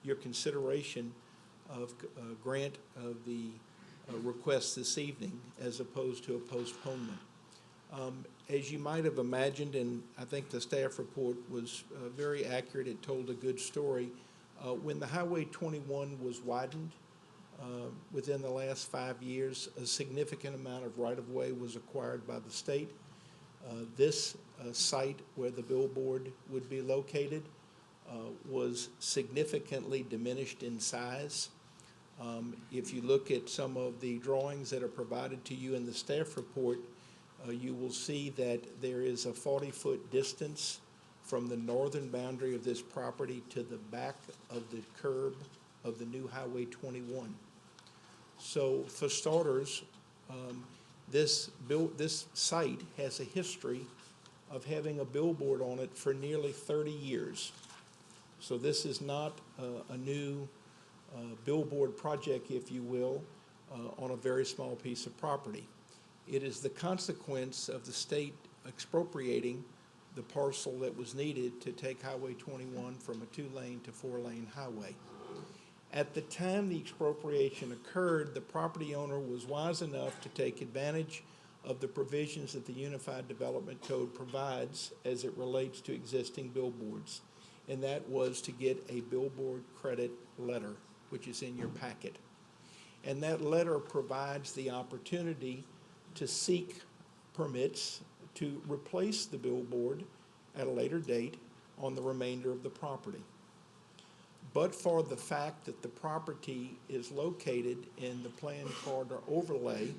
T: your consideration of grant of the request this evening as opposed to a postponement. As you might have imagined, and I think the staff report was very accurate, it told a good story. When the Highway 21 was widened within the last 5 years, a significant amount of right-of-way was acquired by the state. This site where the billboard would be located was significantly diminished in size. If you look at some of the drawings that are provided to you in the staff report, you will see that there is a 40-foot distance from the northern boundary of this property to the back of the curb of the new Highway 21. So for starters, this site has a history of having a billboard on it for nearly 30 years. So this is not a new billboard project, if you will, on a very small piece of property. It is the consequence of the state expropriating the parcel that was needed to take Highway 21 from a 2-lane to 4-lane highway. At the time the expropriation occurred, the property owner was wise enough to take advantage of the provisions that the Unified Development Code provides as it relates to existing billboards, and that was to get a billboard credit letter, which is in your packet. And that letter provides the opportunity to seek permits to replace the billboard at a later date on the remainder of the property. But for the fact that the property is located in the planned corridor overlay,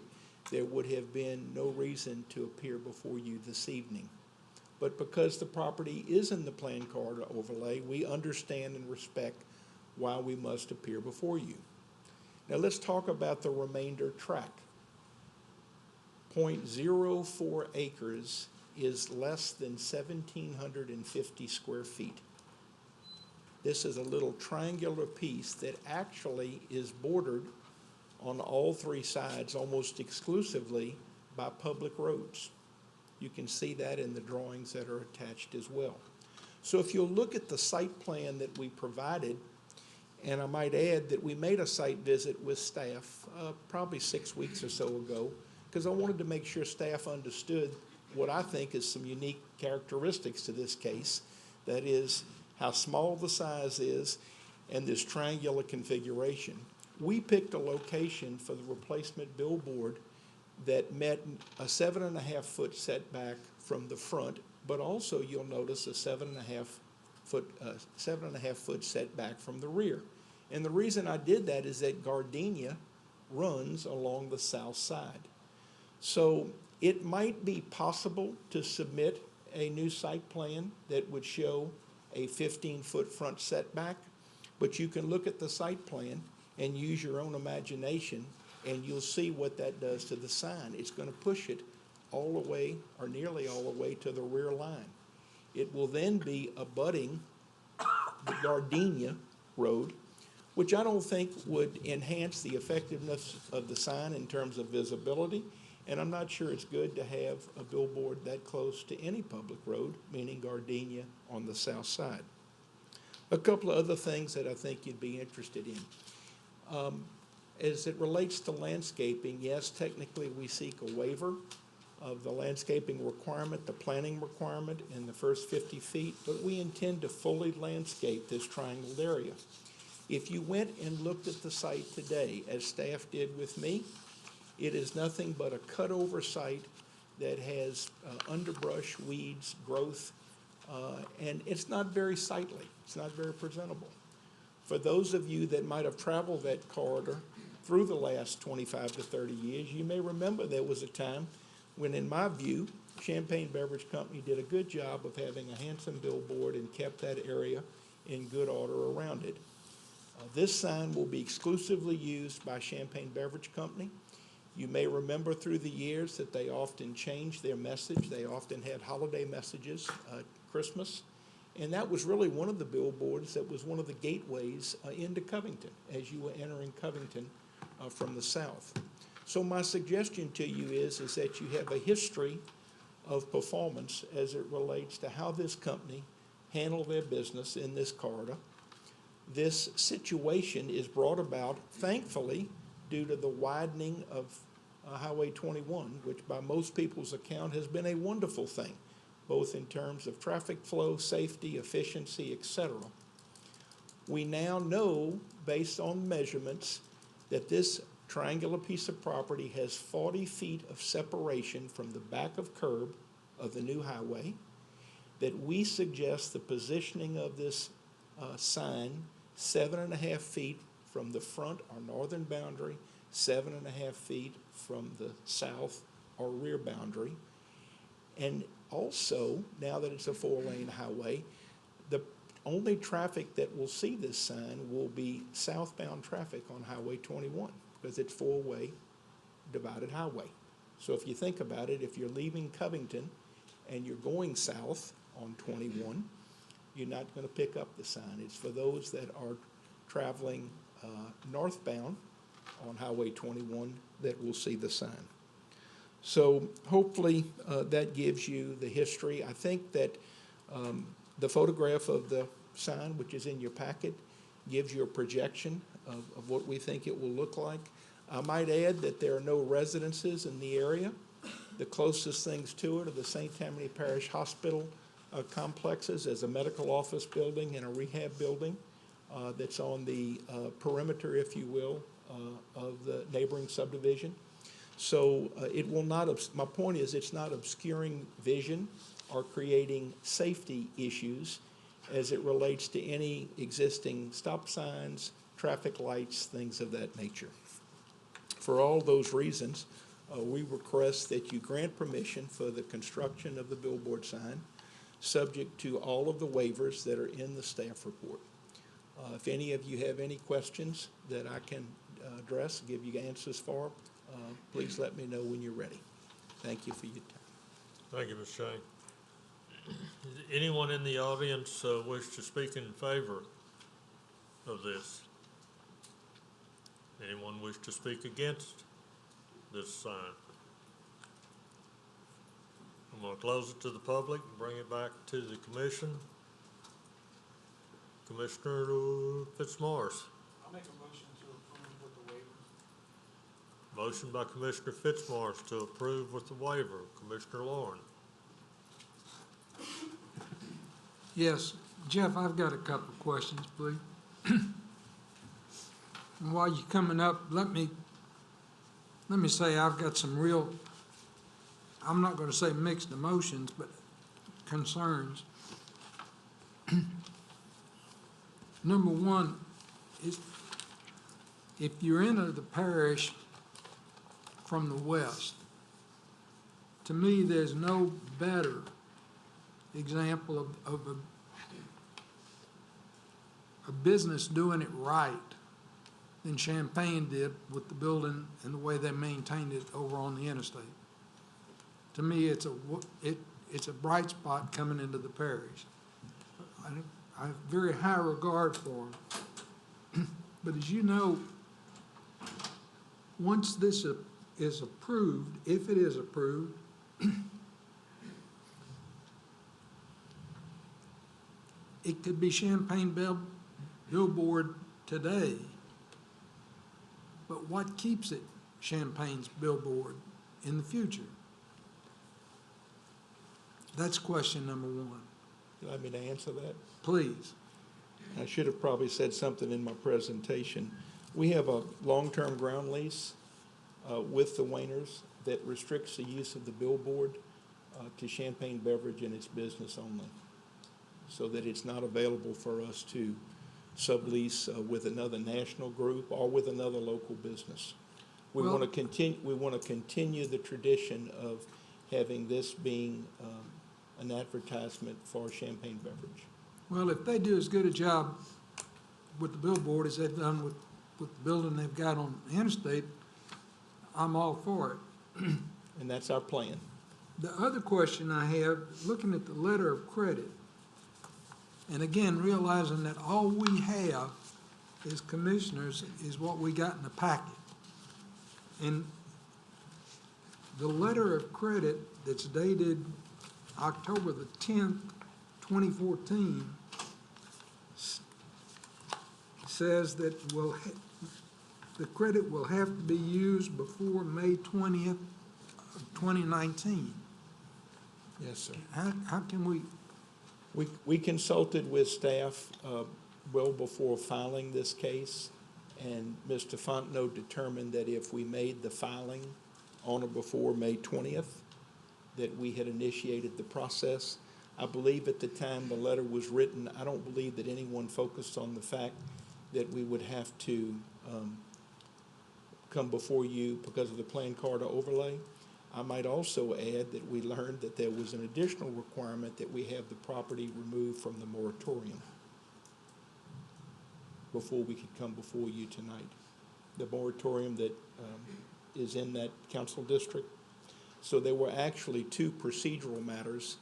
T: there would have been no reason to appear before you this evening. But because the property is in the planned corridor overlay, we understand and respect why we must appear before you. Now let's talk about the remainder track. 0.04 acres is less than 1,750 square feet. This is a little triangular piece that actually is bordered on all 3 sides almost exclusively by public roads. You can see that in the drawings that are attached as well. So if you'll look at the site plan that we provided, and I might add that we made a site visit with staff probably 6 weeks or so ago, because I wanted to make sure staff understood what I think is some unique characteristics to this case. That is how small the size is and this triangular configuration. We picked a location for the replacement billboard that met a 7.5-foot setback from the front, but also you'll notice a 7.5-foot setback from the rear. And the reason I did that is that gardenia runs along the south side. So it might be possible to submit a new site plan that would show a 15-foot front setback, but you can look at the site plan and use your own imagination, and you'll see what that does to the sign. It's going to push it all the way, or nearly all the way, to the rear line. It will then be abutting the Gardenia Road, which I don't think would enhance the effectiveness of the sign in terms of visibility, and I'm not sure it's good to have a billboard that close to any public road, meaning Gardenia on the south side. A couple of other things that I think you'd be interested in. As it relates to landscaping, yes, technically we seek a waiver of the landscaping requirement, the planning requirement in the first 50 feet, but we intend to fully landscape this triangled area. If you went and looked at the site today, as staff did with me, it is nothing but a cut-over site that has underbrush, weeds, growth, and it's not very sightly. It's not very presentable. For those of you that might have traveled that corridor through the last 25 to 30 years, you may remember there was a time when, in my view, Champagne Beverage Company did a good job of having a handsome billboard and kept that area in good order around it. This sign will be exclusively used by Champagne Beverage Company. You may remember through the years that they often changed their message. They often had holiday messages, Christmas, and that was really one of the billboards that was one of the gateways into Covington as you were entering Covington from the south. So my suggestion to you is that you have a history of performance as it relates to how this company handled their business in this corridor. This situation is brought about, thankfully, due to the widening of Highway 21, which by most people's account has been a wonderful thing, both in terms of traffic flow, safety, efficiency, etc. We now know, based on measurements, that this triangular piece of property has 40 feet of separation from the back of curb of the new highway, that we suggest the positioning of this sign 7.5 feet from the front or northern boundary, 7.5 feet from the south or rear boundary. And also, now that it's a 4-lane highway, the only traffic that will see this sign will be southbound traffic on Highway 21 because it's 4-way divided highway. So if you think about it, if you're leaving Covington and you're going south on 21, you're not going to pick up the sign. It's for those that are traveling northbound on Highway 21 that will see the sign. So hopefully that gives you the history. I think that the photograph of the sign, which is in your packet, gives you a projection of what we think it will look like. I might add that there are no residences in the area. The closest things to it are the St. Tammany Parish Hospital complexes as a medical office building and a rehab building that's on the perimeter, if you will, of the neighboring subdivision. So it will not, my point is it's not obscuring vision or creating safety issues as it relates to any existing stop signs, traffic lights, things of that nature. For all those reasons, we request that you grant permission for the construction of the billboard sign, subject to all of the waivers that are in the staff report. If any of you have any questions that I can address, give you answers for, please let me know when you're ready. Thank you for your time.
A: Thank you, Ms. Shane. Does anyone in the audience wish to speak in favor of this? Anyone wish to speak against this sign? I'm going to close it to the public and bring it back to the commission. Commissioner Fitzmaurice.
L: I'll make a motion to approve with the waiver.
A: Motion by Commissioner Fitzmaurice to approve with the waiver. Commissioner Lauren.
L: Yes, Jeff, I've got a couple of questions, please. And while you're coming up, let me say I've got some real, I'm not going to say mixed emotions, but concerns. Number one is if you're in the parish from the west, to me, there's no better example of a business doing it right than Champagne did with the building and the way they maintained it over on the interstate. To me, it's a bright spot coming into the parish. I have very high regard for them. But as you know, once this is approved, if it is approved, it could be Champagne billboard today, but what keeps it Champagne's billboard in the future? That's question number one.
T: You like me to answer that?
L: Please.
T: I should have probably said something in my presentation. We have a long-term ground lease with the Wainers that restricts the use of the billboard to Champagne Beverage and its business only, so that it's not available for us to sublease with another national group or with another local business. We
L: Well-
T: want to continue the tradition of having this being an advertisement for Champagne Beverage.
L: Well, if they do as good a job with the billboard as they've done with the building they've got on the interstate, I'm all for it.
T: And that's our plan.
L: The other question I have, looking at the letter of credit, and again, realizing that all we have as commissioners is what we got in the packet. And the letter of credit that's dated October the 10th, 2014, says that the credit will have to be used before May 20th of 2019.
T: Yes, sir.
L: How can we,
T: We consulted with staff well before filing this case, and Mr. Fontenot determined that if we made the filing on or before May 20th, that we had initiated the process. I believe at the time the letter was written, I don't believe that anyone focused on the fact that we would have to come before you because of the plan card overlay. I might also add that we learned that there was an additional requirement that we have the property removed from the moratorium before we could come before you tonight. The moratorium that is in that council district. So there were actually two procedural matters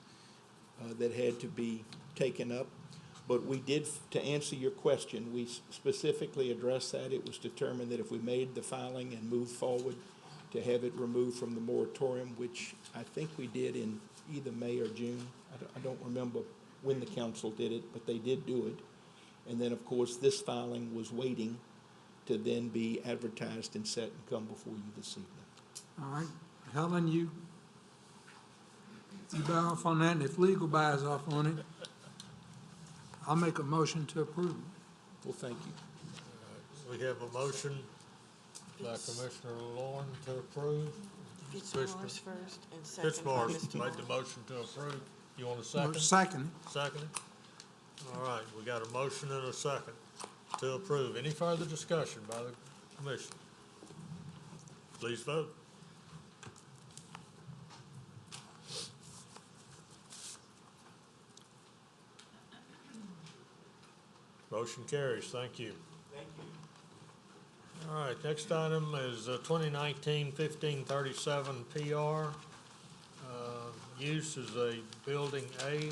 T: that had to be taken up. But we did, to answer your question, we specifically addressed that. It was determined that if we made the filing and moved forward to have it removed from the moratorium, which I think we did in either May or June. I don't remember when the council did it, but they did do it. And then, of course, this filing was waiting to then be advertised and set and come before you this evening.
L: all right, Helen, you buy off on that, and if legal buys off on it, I'll make a motion to approve.
T: Well, thank you.
A: We have a motion by Commissioner Lauren to approve.
B: Fitzmaurice first and second by
A: Fitzmaurice
B: Mr.
A: made the motion to approve. You want a second?
L: Second.
A: Second it? All right, we got a motion and a second to approve. Any further discussion by the commission? Please vote. Motion carries. Thank you.
T: Thank you.
A: All right, next item is 2019-1537 PR. Use is a Building A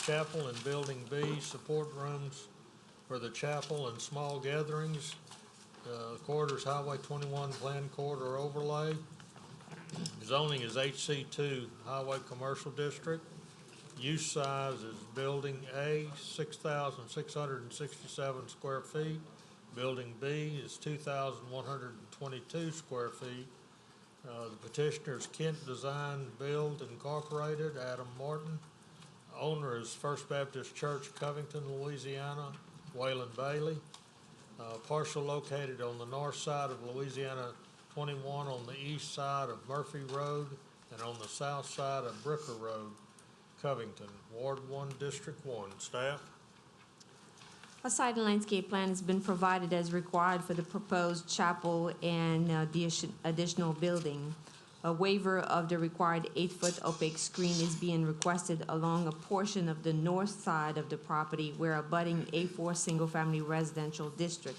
A: chapel and Building B support rooms for the chapel and small gatherings. Corridors Highway 21 Planned Corridor Overlay. Zoning is HC2 Highway Commercial District. Use size is Building A, 6,667 square feet. Building B is 2,122 square feet. The petitioner is Kent Design Build Incorporated, Adam Martin. Owner is First Baptist Church, Covington, Louisiana, Waylon Bailey. Parcel located on the north side of Louisiana 21, on the east side of Murphy Road, and on the south side of Bricker Road, Covington, Ward 1, District 1. Staff?
F: A site and landscape plan has been provided as required for the proposed chapel and the additional building. A waiver of the required 8-foot opaque screen is being requested along a portion of the north side of the property where abutting A4 single-family residential district.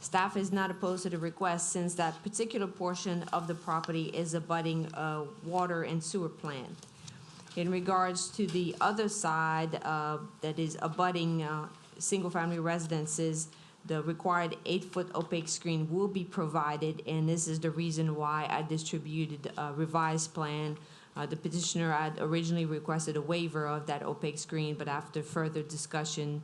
F: Staff is not opposed to the request since that particular portion of the property is abutting a water and sewer plant. In regards to the other side that is abutting single-family residences, the required 8-foot opaque screen will be provided, and this is the reason why I distributed a revised plan. The petitioner had originally requested a waiver of that opaque screen, but after further discussion,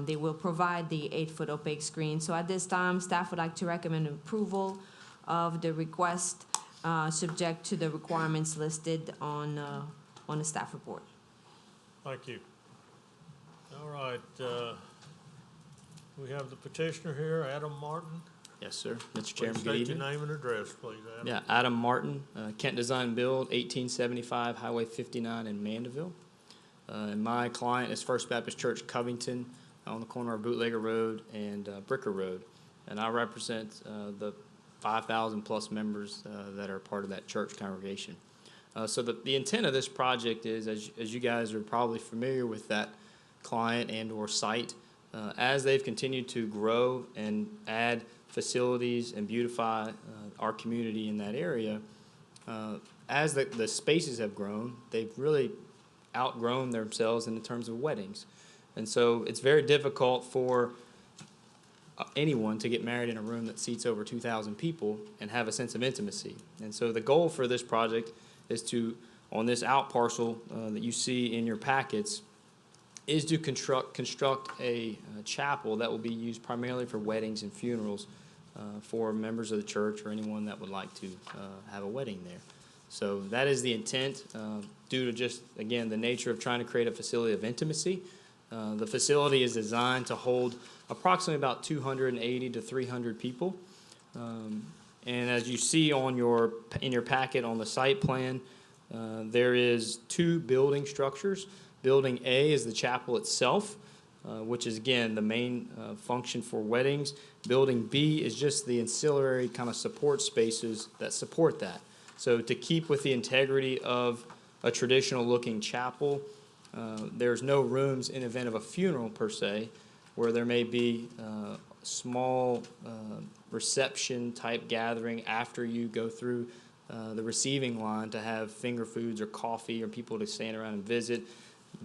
F: they will provide the 8-foot opaque screen. So at this time, staff would like to recommend approval of the request, subject to the requirements listed on on the staff report.
A: Thank you. All right, we have the petitioner here, Adam Martin.
U: Yes, sir. Mr.
A: Please
U: Chairman, good
A: state your
U: evening.
A: name and address, please, Adam.
U: Yeah, Adam Martin, Kent Design Build, 1875 Highway 59 in Mandeville. And my client is First Baptist Church Covington on the corner of Bootlegger Road and Bricker Road. And I represent the 5,000 plus members that are part of that church congregation. So the intent of this project is, as you guys are probably familiar with that client and or site, as they've continued to grow and add facilities and beautify our community in that area, as the spaces have grown, they've really outgrown themselves in terms of weddings. And so it's very difficult for anyone to get married in a room that seats over 2,000 people and have a sense of intimacy. And so the goal for this project is to, on this out parcel that you see in your packets, is to construct a chapel that will be used primarily for weddings and funerals for members of the church or anyone that would like to have a wedding there. So that is the intent, due to just, again, the nature of trying to create a facility of intimacy. The facility is designed to hold approximately about 280 to 300 people. And as you see on in your packet on the site plan, there is 2 building structures. Building A is the chapel itself, which is, again, the main function for weddings. Building B is just the ancillary kind of support spaces that support that. So to keep with the integrity of a traditional looking chapel, there's no rooms in event of a funeral per se, where there may be small reception type gathering after you go through the receiving line to have finger foods or coffee or people to stand around and visit.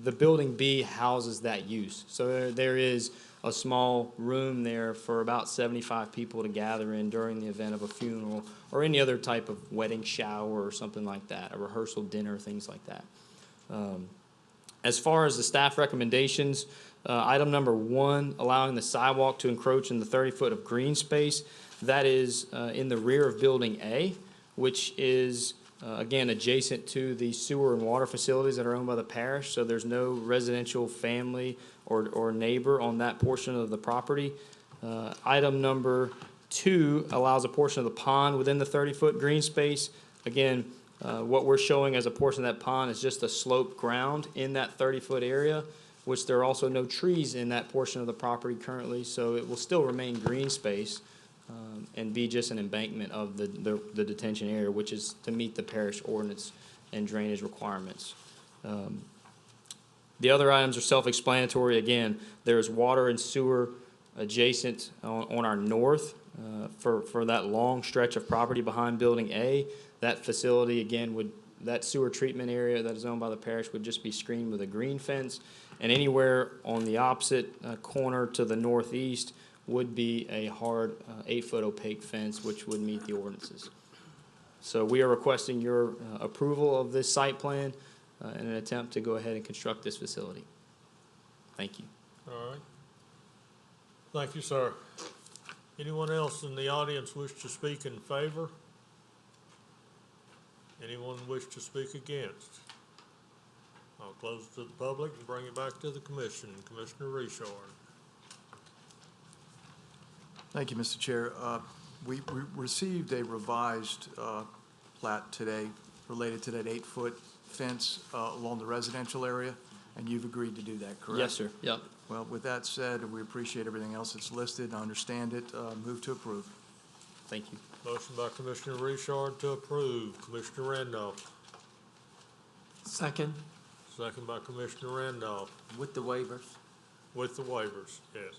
U: The building B houses that use. So there is a small room there for about 75 people to gather in during the event of a funeral or any other type of wedding shower or something like that, a rehearsal dinner, things like that. As far as the staff recommendations, item number 1, allowing the sidewalk to encroach in the 30-foot of green space. That is in the rear of Building A, which is, again, adjacent to the sewer and water facilities that are owned by the parish. So there's no residential family or neighbor on that portion of the property. Item number 2 allows a portion of the pond within the 30-foot green space. Again, what we're showing as a portion of that pond is just a sloped ground in that 30-foot area, which there are also no trees in that portion of the property currently, so it will still remain green space and be just an embankment of the detention area, which is to meet the parish ordinance and drainage requirements. The other items are self-explanatory. Again, there's water and sewer adjacent on our north for that long stretch of property behind Building A. That facility, again, that sewer treatment area that is owned by the parish would just be screened with a green fence. And anywhere on the opposite corner to the northeast would be a hard 8-foot opaque fence, which would meet the ordinances. So we are requesting your approval of this site plan in an attempt to go ahead and construct this facility. Thank you.
A: All right. Thank you, sir. Anyone else in the audience wish to speak in favor? Anyone wish to speak against? I'll close to the public and bring it back to the commission. Commissioner Richard.
N: Thank you, Mr. Chair. We received a revised plat today related to that 8-foot fence along the residential area, and you've agreed to do that, correct?
U: Yes, sir. Yep.
N: Well, with that said, we appreciate everything else that's listed. I understand it. Move to approve.
U: Thank you.
A: Motion by Commissioner Richard to approve. Commissioner Randolph.
E: Second.
A: Second by Commissioner Randolph.
E: With the waivers.
A: With the waivers, yes.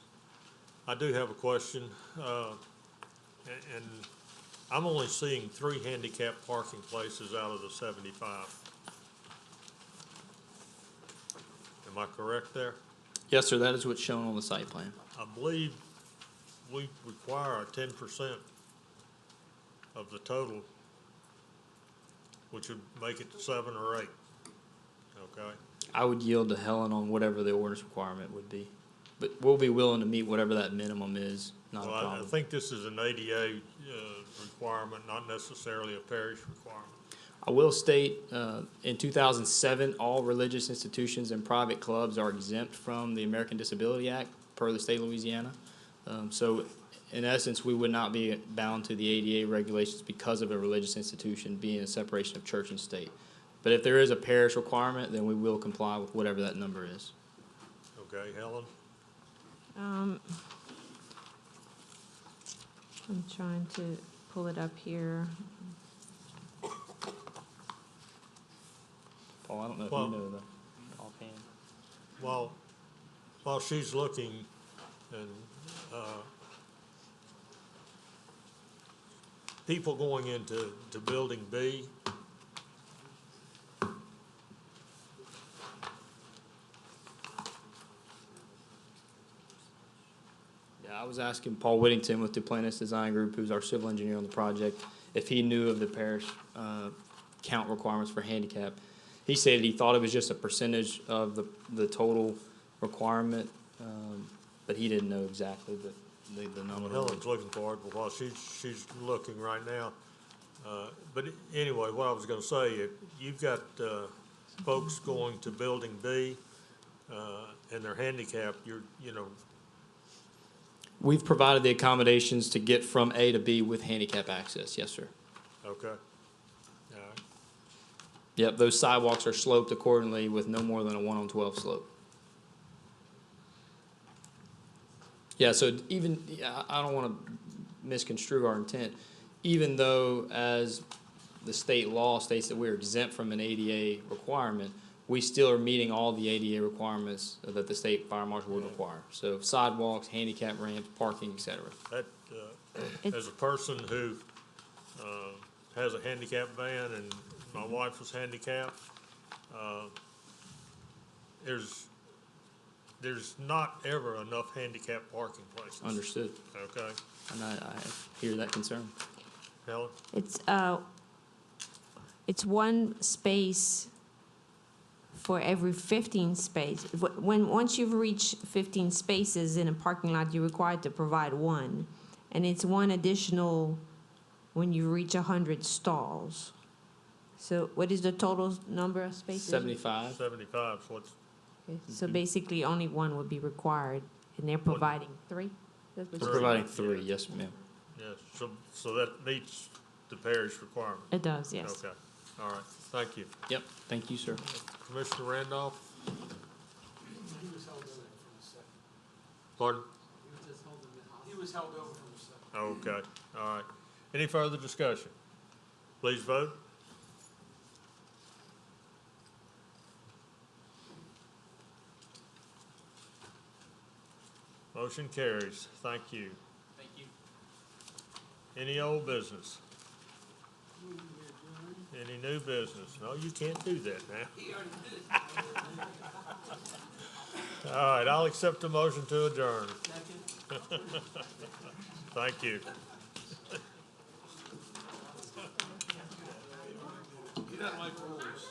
A: I do have a question, and I'm only seeing 3 handicap parking places out of the 75. Am I correct there?
U: Yes, sir. That is what's shown on the site plan.
A: I believe we require 10% of the total, which would make it 7 or 8. Okay?
U: I would yield to Helen on whatever the ordinance requirement would be. But we'll be willing to meet whatever that minimum is, not a
A: Well,
U: problem.
A: I think this is an ADA requirement, not necessarily a parish requirement.
U: I will state, in 2007, all religious institutions and private clubs are exempt from the American Disability Act per the state of Louisiana. So in essence, we would not be bound to the ADA regulations because of a religious institution being a separation of church and state. But if there is a parish requirement, then we will comply with whatever that number is.
A: Okay, Helen?
F: I'm trying to pull it up here.
U: Paul, I don't know if
A: Well-
U: you know the offhand.
A: While she's looking, and people going into Building B,
U: Yeah, I was asking Paul Whittington with the Duplantis Design Group, who's our civil engineer on the project, if he knew of the parish count requirements for handicap. He said he thought it was just a percentage of the total requirement, but he didn't know exactly the number.
A: Helen's looking for it, but while she's looking right now. But anyway, what I was gonna say, if you've got folks going to Building B, and they're handicapped, you know,
U: We've provided the accommodations to get from A to B with handicap access, yes, sir.
A: okay. All right.
U: Yep, those sidewalks are sloped accordingly with no more than a 1-on-12 slope. Yeah, so even, I don't want to misconstrue our intent. Even though as the state law states that we're exempt from an ADA requirement, we still are meeting all the ADA requirements that the state fire marshal would require. So sidewalks, handicap ramps, parking, et cetera.
A: That, as a person who has a handicap van and my wife was handicapped, there's not ever enough handicap parking places.
U: Understood.
A: Okay,
U: And I hear that concern.
A: Helen?
F: It's one space for every 15 space. Once you've reached 15 spaces in a parking lot, you're required to provide one. And it's one additional when you reach 100 stalls. So what is the total number of spaces?
U: 75.
A: 75, so what's,
F: Okay, so basically only one would be required, and they're providing three? That's what
U: We're
F: you said?
U: providing 3, yes, ma'am.
A: yes, so that meets the parish requirement.
F: It does, yes.
A: Okay, all right, thank you.
U: Yep, thank you, sir.
A: Commissioner Randolph?
E: He was held over from a second.
A: Pardon?
E: He was held over from a second.
A: Okay, all right. Any further discussion? Please vote. Motion carries. Thank you.
U: Thank you.
A: Any old business? Any new business? No, you can't do that now. All right, I'll accept the motion to adjourn. Thank you.
Q: He doesn't like rules.